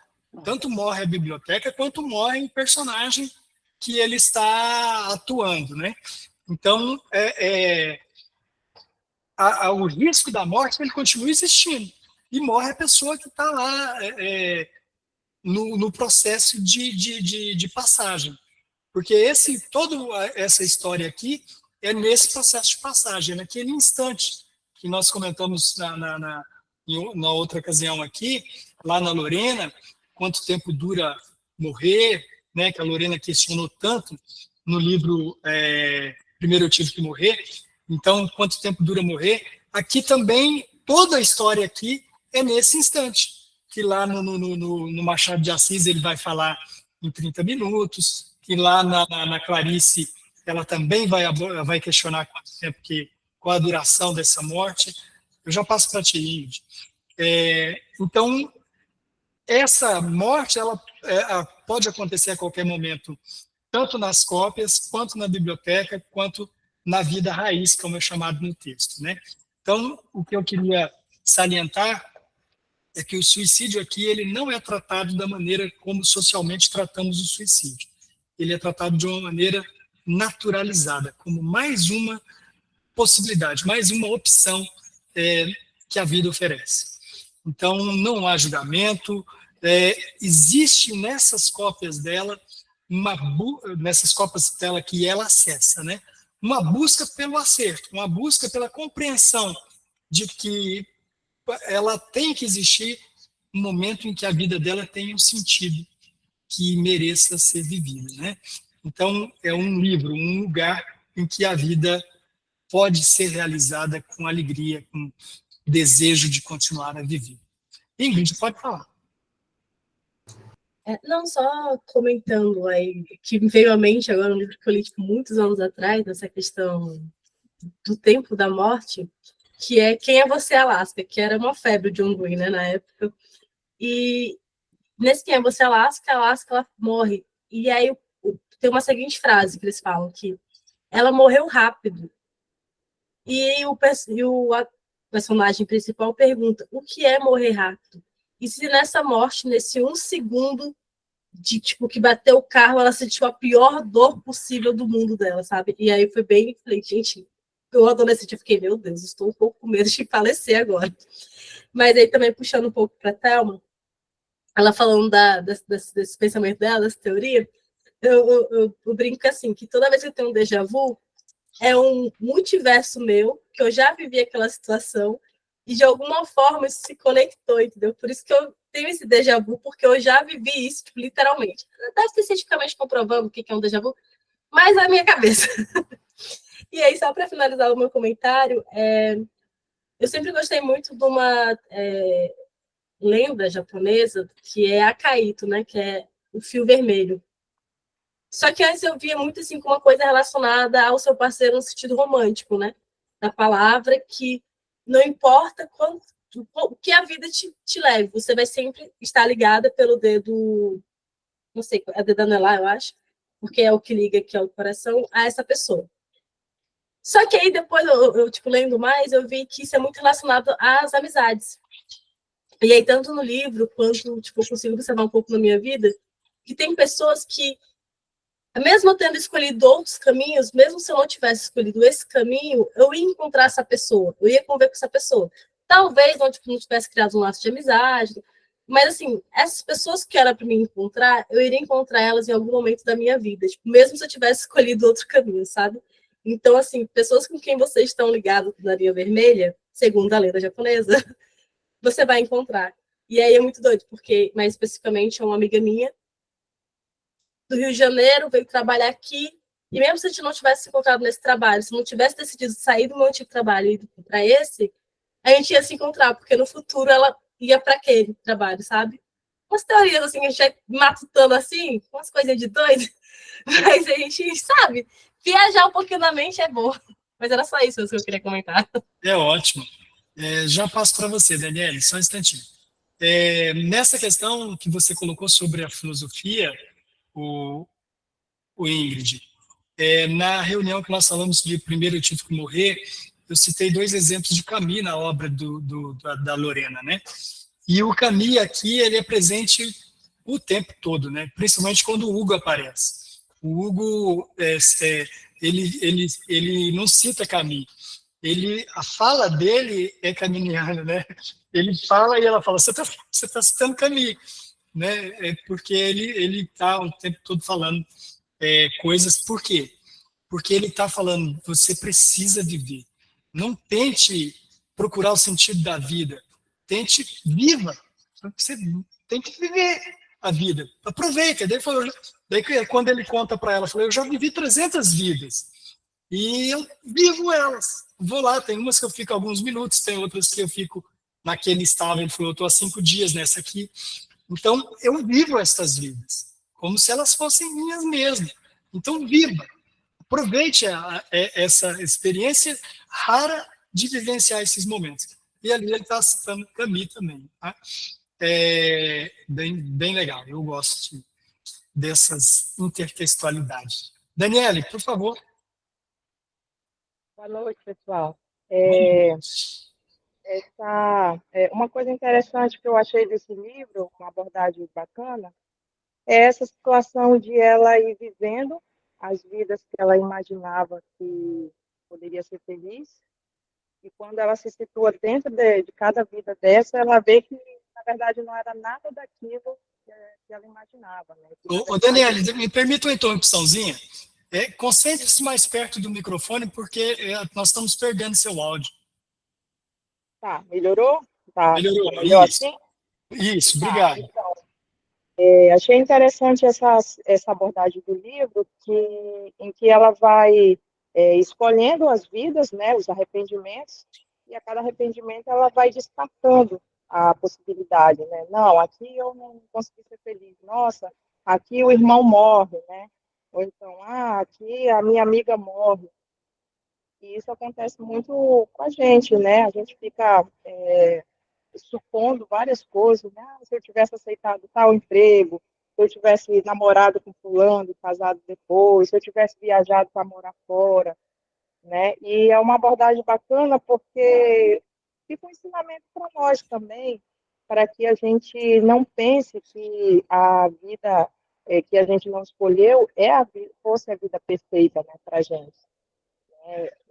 Tanto morre a biblioteca, quanto morre o personagem que ele está atuando, né? Então, o risco da morte ele continua existindo. E morre a pessoa que está lá no processo de passagem. Porque toda essa história aqui é nesse processo de passagem, naquele instante que nós comentamos na outra ocasião aqui, lá na Lorena, quanto tempo dura morrer, né, que a Lorena questionou tanto no livro Primeiro Eu Tive que Morrer. Então, quanto tempo dura morrer? Aqui também, toda a história aqui é nesse instante, que lá no Machado de Assis ele vai falar em 30 minutos, que lá na Clarice ela também vai questionar quanto tempo qual a duração dessa morte. Eu já passo para ti, Ingrid. Então, essa morte ela pode acontecer a qualquer momento, tanto nas cópias, quanto na biblioteca, quanto na vida raiz, como é chamado no texto, né? Então, o que eu queria salientar é que o suicídio aqui ele não é tratado da maneira como socialmente tratamos o suicídio. Ele é tratado de uma maneira naturalizada, como mais uma possibilidade, mais uma opção que a vida oferece. Então, não há julgamento. Existe nessas cópias dela, nessas cópias dela que ela acessa, né? Uma busca pelo acerto, uma busca pela compreensão de que ela tem que existir um momento em que a vida dela tenha um sentido que mereça ser vivida, né? Então, é um livro, um lugar em que a vida pode ser realizada com alegria, com desejo de continuar a viver. Ingrid, pode falar. Não, só comentando aí, que me veio à mente agora um livro que eu li muitos anos atrás, nessa questão do tempo da morte, que é Quem é Você, Alaska, que era uma febre de John Green, né, na época. E nesse Quem é Você, Alaska, ela morre. E aí tem uma seguinte frase que eles falam, que ela morreu rápido. E o personagem principal pergunta, o que é morrer rápido? E se nessa morte, nesse 1 segundo de tipo que bateu o carro, ela sentiu a pior dor possível do mundo dela, sabe? E aí foi bem, falei, gente, eu adolescente, eu fiquei, meu Deus, estou um pouco com medo de falecer agora. Mas aí também puxando um pouco para a Thelma, ela falando desse pensamento dela, dessa teoria, eu brinco assim, que toda vez que eu tenho um déjà vu, é um multiverso meu, que eu já vivi aquela situação, e de alguma forma isso se conectou, entendeu? Por isso que tenho esse déjà vu porque eu já vivi isso, tipo, literalmente. Não deve ter cientificamente comprovando o que é um déjà vu, mas na minha cabeça. E aí, só para finalizar o meu comentário, eu sempre gostei muito de uma lenda japonesa, que é Akaito, né? Que é o fio vermelho. Só que antes eu via muito assim com uma coisa relacionada ao seu parceiro no sentido romântico, né? Da palavra, que não importa o que a vida te leve, você vai sempre estar ligada pelo dedo, não sei, é dedo anelar, eu acho, porque é o que liga aqui ao coração a essa pessoa. Só que aí depois eu tipo, lendo mais, eu vi que isso é muito relacionado às amizades. E aí, tanto no livro, quanto tipo, eu consigo observar um pouco na minha vida, que tem pessoas que, mesmo eu tendo escolhido outros caminhos, mesmo se eu não tivesse escolhido esse caminho, eu ia encontrar essa pessoa, eu ia conviver com essa pessoa. Talvez não, tipo, não tivesse criado um laço de amizade, mas, assim, essas pessoas que era para me encontrar, eu iria encontrar elas em algum momento da minha vida, tipo, mesmo se eu tivesse escolhido outro caminho, sabe? Então, assim, pessoas com quem vocês estão ligados na linha vermelha, segundo a lenda japonesa, você vai encontrar. E aí é muito doido, porque, mais especificamente, é uma amiga minha do Rio de Janeiro, veio trabalhar aqui, e mesmo se a gente não tivesse se encontrado nesse trabalho, se não tivesse decidido sair do meu antigo trabalho e ir para esse, a gente ia se encontrar, porque no futuro ela ia para aquele trabalho, sabe? Umas teorias, assim, a gente vai matutando assim, umas coisinhas de doido, mas a gente sabe, viajar um pouquinho na mente é bom. Mas era só isso que eu queria comentar. É ótimo. Já passo para você, Daniele, só um instantinho. Nessa questão que você colocou sobre a filosofia, o Ingrid, na reunião que nós falamos de Primeiro Eu Tive que Morrer, eu citei 2 exemplos de Camus na obra da Lorena, né? E o Camus aqui, ele é presente o tempo todo, né? Principalmente quando o Hugo aparece. O Hugo, ele não cita Camus, a fala dele é caminiana, né? Ele fala e ela fala, você tá citando Camus, né? Porque ele tá o tempo todo falando coisas. Por quê? Porque ele está falando, você precisa viver. Não tente procurar o sentido da vida. Tente, viva. Você tem que viver a vida. Aproveita. Daí quando ele conta para ela, falou, eu já vivi 300 vidas. E eu vivo elas. Vou lá, tem umas que eu fico alguns minutos, tem outras que eu fico naquele estado. Ele falou, eu estou há 5 dias nessa aqui. Então, eu vivo essas vidas, como se elas fossem minhas mesmo. Então, viva. Aproveite essa experiência rara de vivenciar esses momentos. E ali ele está citando Camus também. Tá? Bem legal. Eu gosto dessas intertextualidades. Daniele, por favor. Boa noite, pessoal. É, Uma coisa interessante que eu achei desse livro, uma abordagem bacana, é essa situação de ela ir vivendo as vidas que ela imaginava que poderia ser feliz, e quando ela se situa dentro de cada vida dessa, ela vê que, na verdade, não era nada daquilo que ela imaginava. Né? Ô, Daniele, me permita uma interrupçãozinha. Concentre-se mais perto do microfone, porque nós estamos perdendo seu áudio. Tá, melhorou? Tá Isso. melhor assim? Isso, obrigado. Então, achei interessante essa abordagem do livro, em que ela vai escolhendo as vidas, né, os arrependimentos, e a cada arrependimento ela vai descartando a possibilidade, né? Não, aqui eu não consegui ser feliz. Nossa, aqui o irmão morre, né? Ou então, aqui a minha amiga morre. E isso acontece muito com a gente, né? A gente fica supondo várias coisas, né? Se eu tivesse aceitado tal emprego, se eu tivesse namorado com fulano, casado depois, se eu tivesse viajado para morar fora, né? E é uma abordagem bacana porque fica um ensinamento para nós também, para que a gente não pense que a vida que a gente não escolheu fosse a vida perfeita, né, para a gente.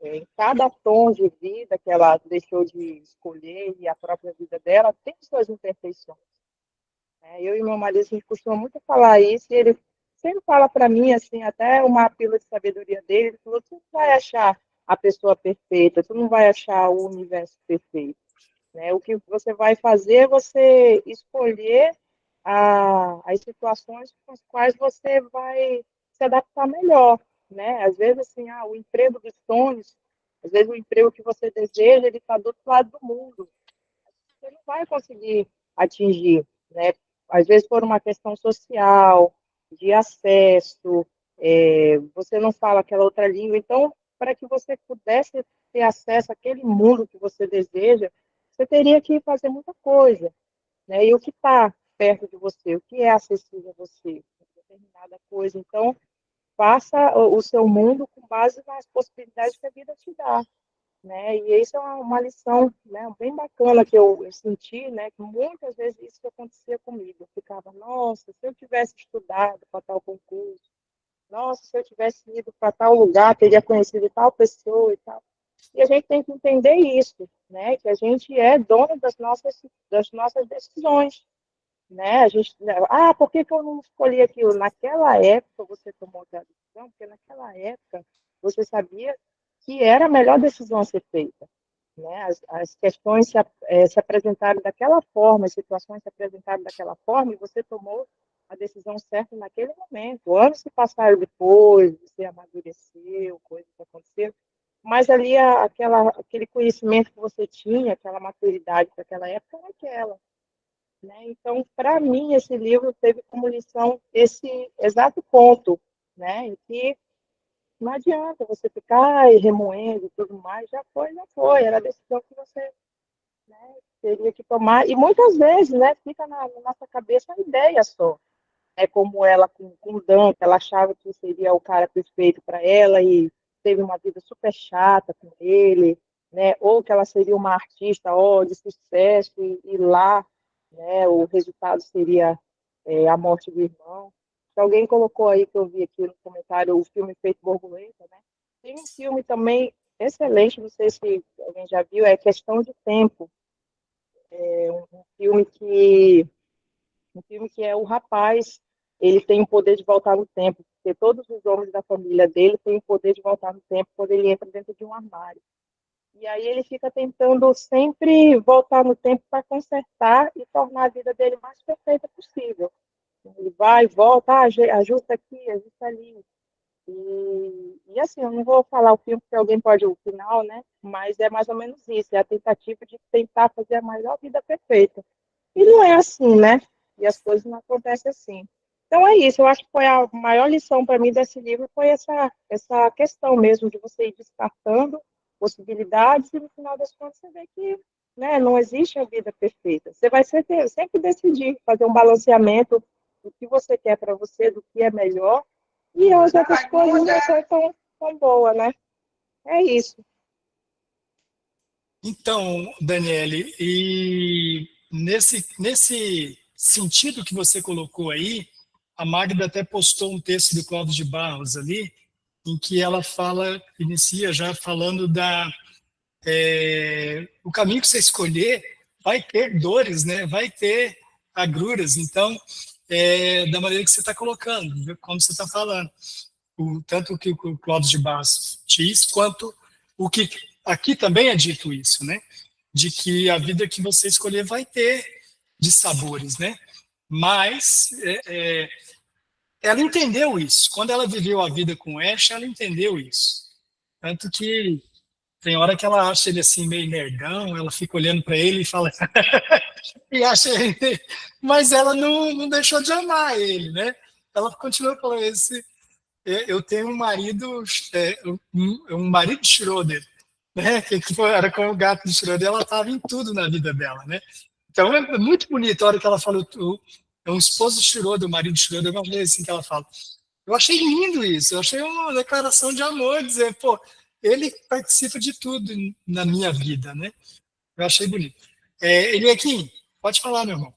Em cada tom de vida que ela deixou de escolher e a própria vida dela tem suas imperfeições. Eu e meu marido, a gente costuma muito falar isso, e ele sempre fala para mim, assim, até uma pílula de sabedoria dele, ele falou, tu não vai achar a pessoa perfeita, tu não vai achar o universo perfeito. né? O que você vai fazer é você escolher as situações com as quais você vai se adaptar melhor, né? Às vezes, assim, o emprego dos sonhos, às vezes o emprego que você deseja, ele está do outro lado do mundo. Você não vai conseguir atingir, né? Às vezes por uma questão social, de acesso, você não fala aquela outra língua, então, para que você pudesse ter acesso àquele mundo que você deseja, você teria que fazer muita coisa, né? E o que está perto de você, o que é acessível a você, determinada coisa. Então, faça o seu mundo com base nas possibilidades que a vida te dá, né? E isso é uma lição, né, bem bacana que eu senti, né, que muitas vezes isso acontecia comigo. Eu ficava, nossa, se eu tivesse estudado para tal concurso, nossa, se eu tivesse ido para tal lugar, teria conhecido tal pessoa e tal. E a gente tem que entender isso, né, que a gente é dono das nossas decisões, né? A gente, por que que eu não escolhi aquilo? Naquela época você tomou aquela decisão, porque naquela época você sabia que era a melhor decisão a ser feita, né? As questões se apresentaram daquela forma, as situações se apresentaram daquela forma, e você tomou a decisão certa naquele momento. Anos se passaram depois, você amadureceu, coisas aconteceram, mas ali aquele conhecimento que você tinha, aquela maturidade daquela época era aquela. Né? Então, para mim, esse livro teve como lição esse exato ponto, né? Em que não adianta você ficar aí remoendo e tudo mais, já foi, era a decisão que você, né, teria que tomar. E muitas vezes, né, fica na nossa cabeça a ideia só. É como ela com o Dan, que ela achava que seria o cara perfeito para ela e teve uma vida super chata com ele, né? Ou que ela seria uma artista, de sucesso e lá, né, o resultado seria a morte do irmão. Se alguém colocou aí, que eu vi aqui no comentário, o filme Feito Borboleta, né? Tem um filme também excelente, não sei se alguém já viu, é Questão de Tempo. É um filme que é o rapaz, ele tem o poder de voltar no tempo, porque todos os homens da família dele têm o poder de voltar no tempo quando ele entra dentro de um armário. E aí ele fica tentando sempre voltar no tempo para consertar e tornar a vida dele mais perfeita possível. Ele vai, volta, ajusta aqui, ajusta ali. E assim, eu não vou falar o filme, porque alguém pode o final, né? Mas é mais ou menos isso, é a tentativa de tentar fazer a melhor vida perfeita. E não é assim, né? E as coisas não acontecem assim. Então é isso, eu acho que foi a maior lição para mim desse livro, foi essa questão mesmo de você ir descartando possibilidades e no final das contas você vê que, né, não existe a vida perfeita. Você vai sempre decidir, fazer um balanceamento do que você quer para você, do que é melhor, e as outras coisas não são tão boas, né? É isso. Então, Daniele, e nesse sentido que você colocou aí, a Magda até postou um texto do Clóvis de Barros ali, em que ela inicia já falando o caminho que você escolher vai ter dores, né? Vai ter agruras. Então, da maneira que você está colocando, como você está falando, tanto o que o Clóvis de Barros diz, quanto o que aqui também é dito isso, né? De que a vida que você escolher vai ter de sabores, né? Mas ela entendeu isso. Quando ela viveu a vida com Ash, ela entendeu isso. Tanto que tem hora que ela acha ele assim meio nerdão, ela fica olhando para ele e fala e acha ele, mas ela não deixou de amar ele, né? Ela continua falando eu tenho um marido, um marido de Schroeder, né? Que era como o gato de Schroeder, ela estava em tudo na vida dela, né? Então é muito bonito a hora que ela falou, é um esposo de Schroeder, o marido de Schroeder, uma vez assim que ela fala. Eu achei lindo isso, eu achei uma declaração de amor, dizer, pô, ele participa de tudo na minha vida, né? Eu achei bonito. Eliakim, pode falar, meu irmão.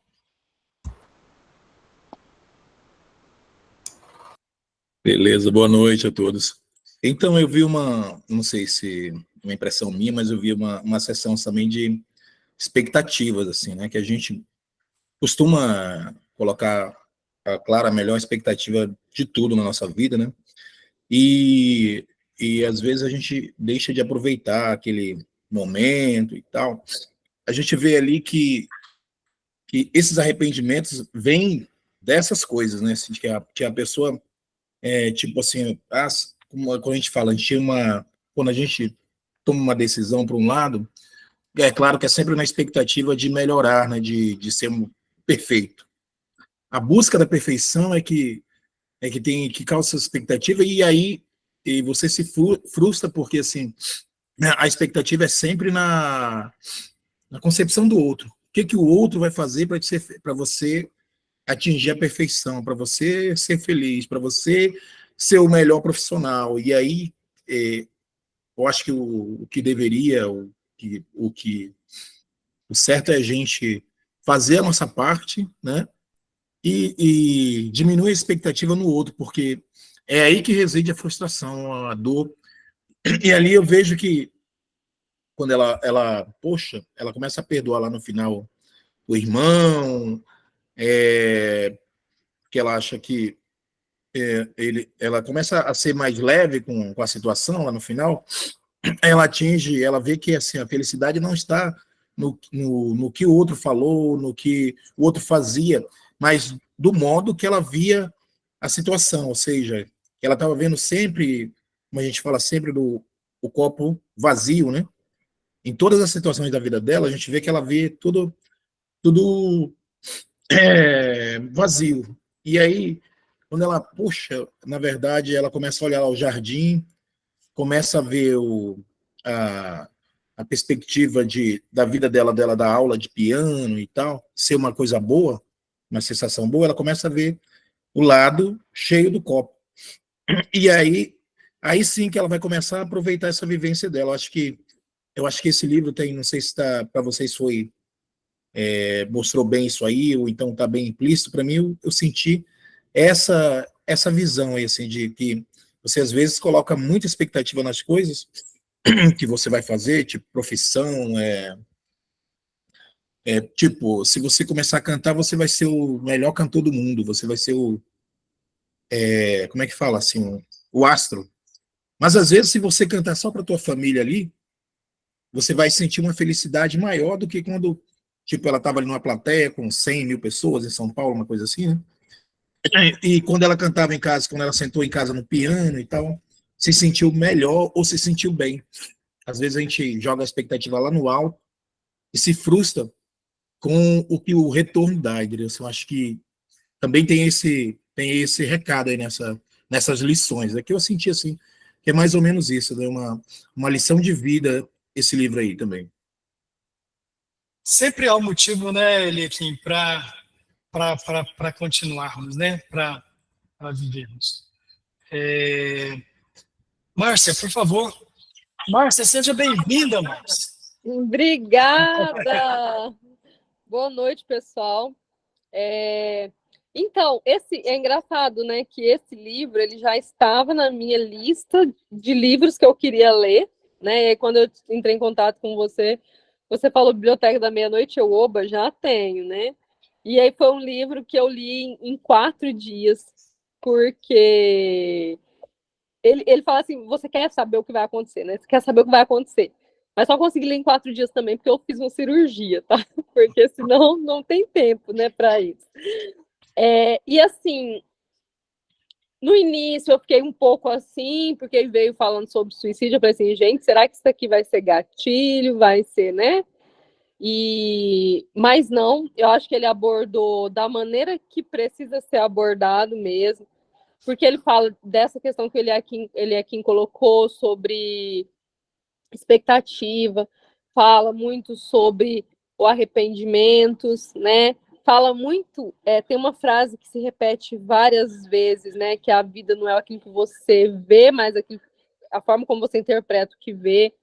Beleza, boa noite a todos. Então, eu vi não sei se uma impressão minha, mas eu vi uma sessão também de expectativas, assim, né? Que a gente costuma colocar, claro, a melhor expectativa de tudo na nossa vida, né? E às vezes a gente deixa de aproveitar aquele momento e tal. a gente vê ali que esses arrependimentos vêm dessas coisas, né? Assim, que a pessoa, tipo assim, quando a gente fala, quando a gente toma uma decisão para um lado, é claro que é sempre na expectativa de melhorar, né? De ser perfeito. A busca da perfeição que causa essa expectativa, e aí você se frustra, porque assim, a expectativa é sempre na concepção do outro. O que o outro vai fazer para você atingir a perfeição, para você ser feliz, para você ser o melhor profissional. E aí, eu acho que o que deveria, o certo é a gente fazer a nossa parte, né? E diminuir a expectativa no outro, porque é aí que reside a frustração, a dor. E ali eu vejo que quando poxa, ela começa a perdoar lá no final o irmão, que ela acha que ela começa a ser mais leve com a situação lá no final, ela vê que assim, a felicidade não está no que o outro falou, no que o outro fazia, mas do modo que ela via a situação, ou seja, ela estava vendo sempre, como a gente fala sempre, o copo vazio, né? Em todas as situações da vida dela, a gente vê que ela vê tudo vazio. E aí, quando ela puxa, na verdade, ela começa a olhar o jardim, começa a ver a, a perspectiva da vida dela dar aula de piano e tal, ser uma coisa boa, uma sensação boa, ela começa a ver o lado cheio do copo. E aí sim que ela vai começar a aproveitar essa vivência dela. Eu acho que esse livro tem, não sei se para vocês mostrou bem isso aí, ou então está bem implícito. Para mim, eu senti essa visão aí, assim, de que você às vezes coloca muita expectativa nas coisas que você vai fazer, tipo profissão, tipo, se você começar a cantar, você vai ser o melhor cantor do mundo, você vai ser como é que fala assim, o astro. Mas às vezes, se você cantar só para tua família ali, você vai sentir uma felicidade maior do que quando, tipo, ela estava ali numa plateia com 100 mil pessoas em São Paulo, uma coisa assim, né? E quando ela cantava em casa, quando ela sentou em casa no piano e tal, se sentiu melhor ou se sentiu bem. Às vezes a gente joga a expectativa lá no alto e se frustra com o que o retorno dá, entendeu? Eu acho que também tem esse recado aí nessas lições. É que eu senti assim, que é mais ou menos isso, né? Uma lição de vida esse livro aí também. Sempre há um motivo, né, Eliakim, para continuarmos, né? Para vivermos. Márcia, por favor. Márcia, seja bem-vinda, Márcia. Obrigada! Boa noite, pessoal. Então, é engraçado, né, que esse livro ele já estava na minha lista de livros que eu queria ler, né? E aí, quando eu entrei em contato com você falou Biblioteca da Meia-Noite, oba, já tenho, né? E aí foi um livro que eu li em 4 dias, porque ele fala assim, você quer saber o que vai acontecer, né? Você quer saber o que vai acontecer. Mas só consegui ler em 4 dias também, porque eu fiz uma cirurgia, tá? Porque senão não tem tempo, né, para isso. E assim, no início eu fiquei um pouco assim, porque ele veio falando sobre suicídio, eu falei assim, gente, será que isso aqui vai ser gatilho? Vai ser, né? Mas não, eu acho que ele abordou da maneira que precisa ser abordado mesmo, porque ele fala dessa questão que ele é quem colocou sobre expectativa, fala muito sobre o arrependimentos, né? Fala muito, tem uma frase que se repete várias vezes, né? Que a vida não é aquilo que você vê, mas a forma como você interpreta o que vê.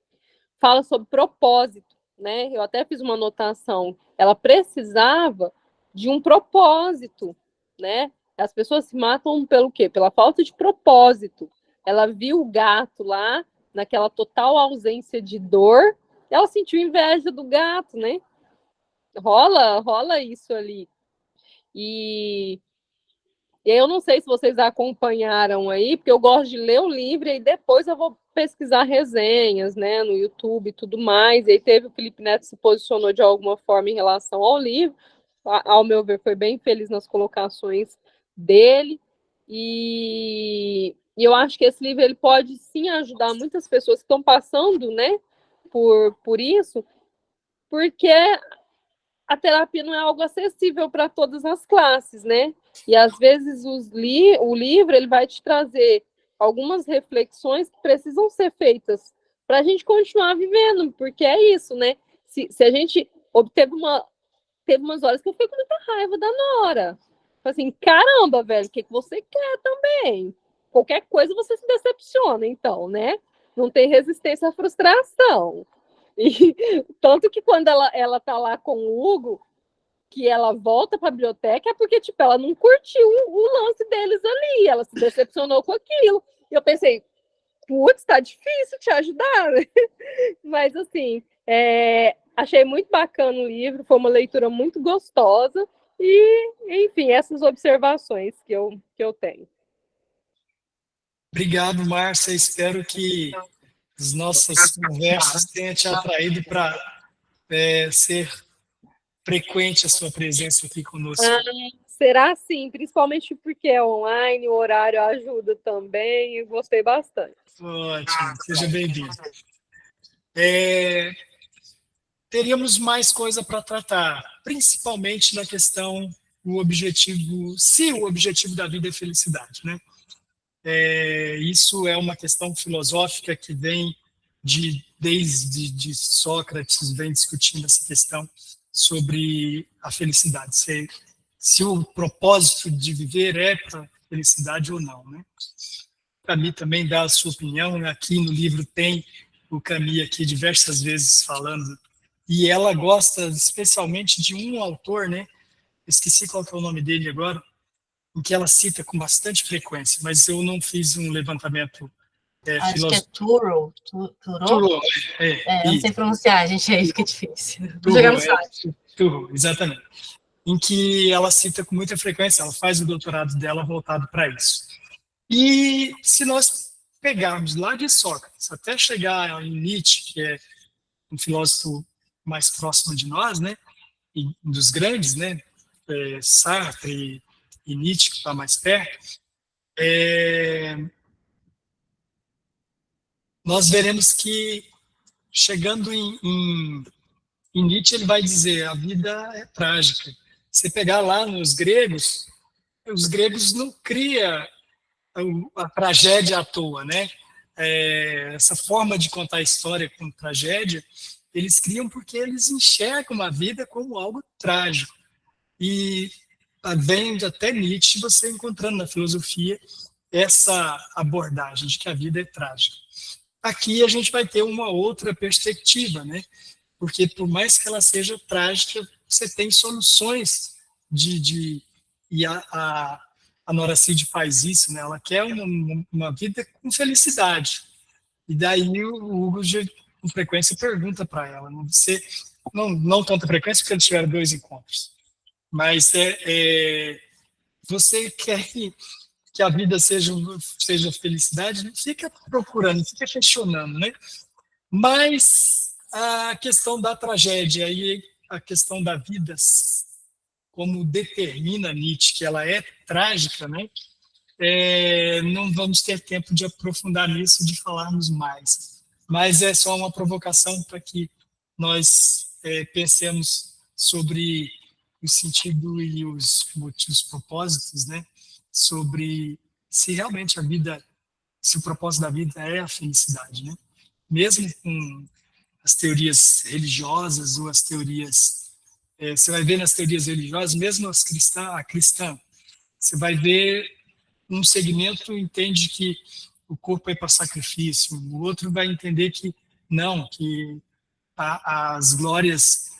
Fala sobre propósito, né? Eu até fiz uma anotação. Ela precisava de um propósito, né? As pessoas se matam pelo quê? Pela falta de propósito. Ela viu o gato lá, naquela total ausência de dor, ela sentiu inveja do gato, né? Rola isso ali. E E aí eu não sei se vocês acompanharam aí, porque eu gosto de ler o livro e depois eu vou pesquisar resenhas, né, no YouTube e tudo mais. E aí teve o Felipe Neto se posicionou de alguma forma em relação ao livro. Ao meu ver, foi bem feliz nas colocações dele. E eu acho que esse livro ele pode sim ajudar muitas pessoas que estão passando, né, por isso, porque a terapia não é algo acessível para todas as classes, né? E às vezes o livro ele vai te trazer algumas reflexões que precisam ser feitas para a gente continuar vivendo, porque é isso, né? Se a gente teve umas horas que eu fiquei com muita raiva da Nora. Assim, caramba, velho, o que você quer também? Qualquer coisa você se decepciona, então, né? Não tem resistência à frustração. E, tanto que quando ela tá lá com o Hugo, que ela volta para a biblioteca, é porque, tipo, ela não curtiu o lance deles ali, ela se decepcionou com aquilo. E eu pensei, putz, tá difícil te ajudar, né? Mas, assim, achei muito bacana o livro, foi uma leitura muito gostosa, e, enfim, essas observações que eu tenho. Obrigado, Márcia. Espero que as nossas conversas tenham te atraído para ser frequente a sua presença aqui conosco. Será sim, principalmente porque é online, o horário ajuda também, e gostei bastante. Ótimo, seja bem-vindo. Teríamos mais coisa para tratar, principalmente na questão o objetivo da vida é felicidade, né? Isso é uma questão filosófica que vem desde Sócrates, vem discutindo essa questão sobre a felicidade, se o propósito de viver é para felicidade ou não, né? Camus também dá a sua opinião, aqui no livro tem o Camus aqui diversas vezes falando, e ela gosta especialmente de um autor, né? Esqueci qual que é o nome dele agora, em que ela cita com bastante frequência, mas eu não fiz um levantamento Acho que é Thoreau. Thoreau, eu não sei pronunciar, gente, aí fica difícil. Thoreau, exatamente. Em que ela cita com muita frequência, ela faz o doutorado dela voltado para isso. E se nós pegarmos lá de Sócrates até chegar em Nietzsche, que é um filósofo mais próximo de nós, né, e dos grandes, né, Sartre e Nietzsche, que está mais perto, nós veremos que, chegando em Nietzsche, ele vai dizer a vida é trágica. Você pegar lá nos gregos, os gregos não criam a tragédia à toa, né? Essa forma de contar a história com tragédia, eles criam porque eles enxergam a vida como algo trágico. E vem até Nietzsche você encontrando na filosofia essa abordagem de que a vida é trágica. Aqui a gente vai ter uma outra perspectiva, né? Porque por mais que ela seja trágica, você tem soluções e a Nora Cid faz isso, né? Ela quer uma vida com felicidade. E daí o Hugo, com frequência, pergunta para ela, não tanta frequência, porque eles tiveram 2 encontros, mas você quer que a vida seja felicidade, não fica procurando, fica questionando, né? Mas a questão da tragédia e a questão da vida, como determina Nietzsche que ela é trágica, né? Não vamos ter tempo de aprofundar nisso, de falarmos mais. Mas é só uma provocação para que nós pensemos sobre o sentido e os propósitos, né? Sobre se realmente a vida, se o propósito da vida é a felicidade, né? Mesmo com as teorias religiosas ou as teorias, você vai ver nas teorias religiosas, mesmo a cristã, você vai ver um segmento entende que o corpo é para sacrifício, o outro vai entender que não, que as glórias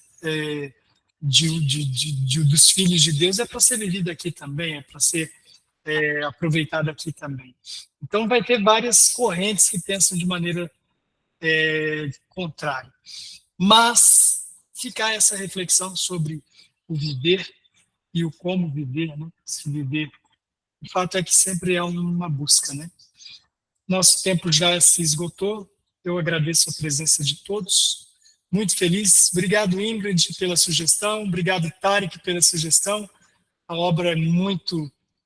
dos filhos de Deus é para ser vivida aqui também, é para ser aproveitado aqui também. Então vai ter várias correntes que pensam de maneira contrária. Mas ficar essa reflexão sobre o viver e o como viver, né? Se viver O fato é que sempre é uma busca, né? Nosso tempo já se esgotou. Eu agradeço a presença de todos. Muito feliz. Obrigado, Ingrid, pela sugestão. Obrigado, Tarek, pela sugestão. A obra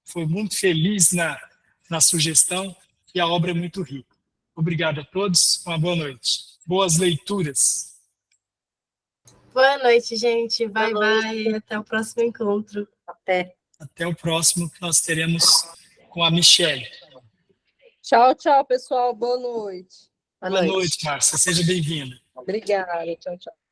foi muito feliz na sugestão e a obra é muito rica. Obrigado a todos. Uma boa noite. Boas leituras. Boa noite, gente. Boa Bye, noite. bye. Até o próximo encontro. Até. Até o próximo que nós teremos com a Michele. Tchau, tchau, pessoal. Boa noite. Boa noite, Márcia. Seja bem-vinda. Obrigada. Tchau, tchau.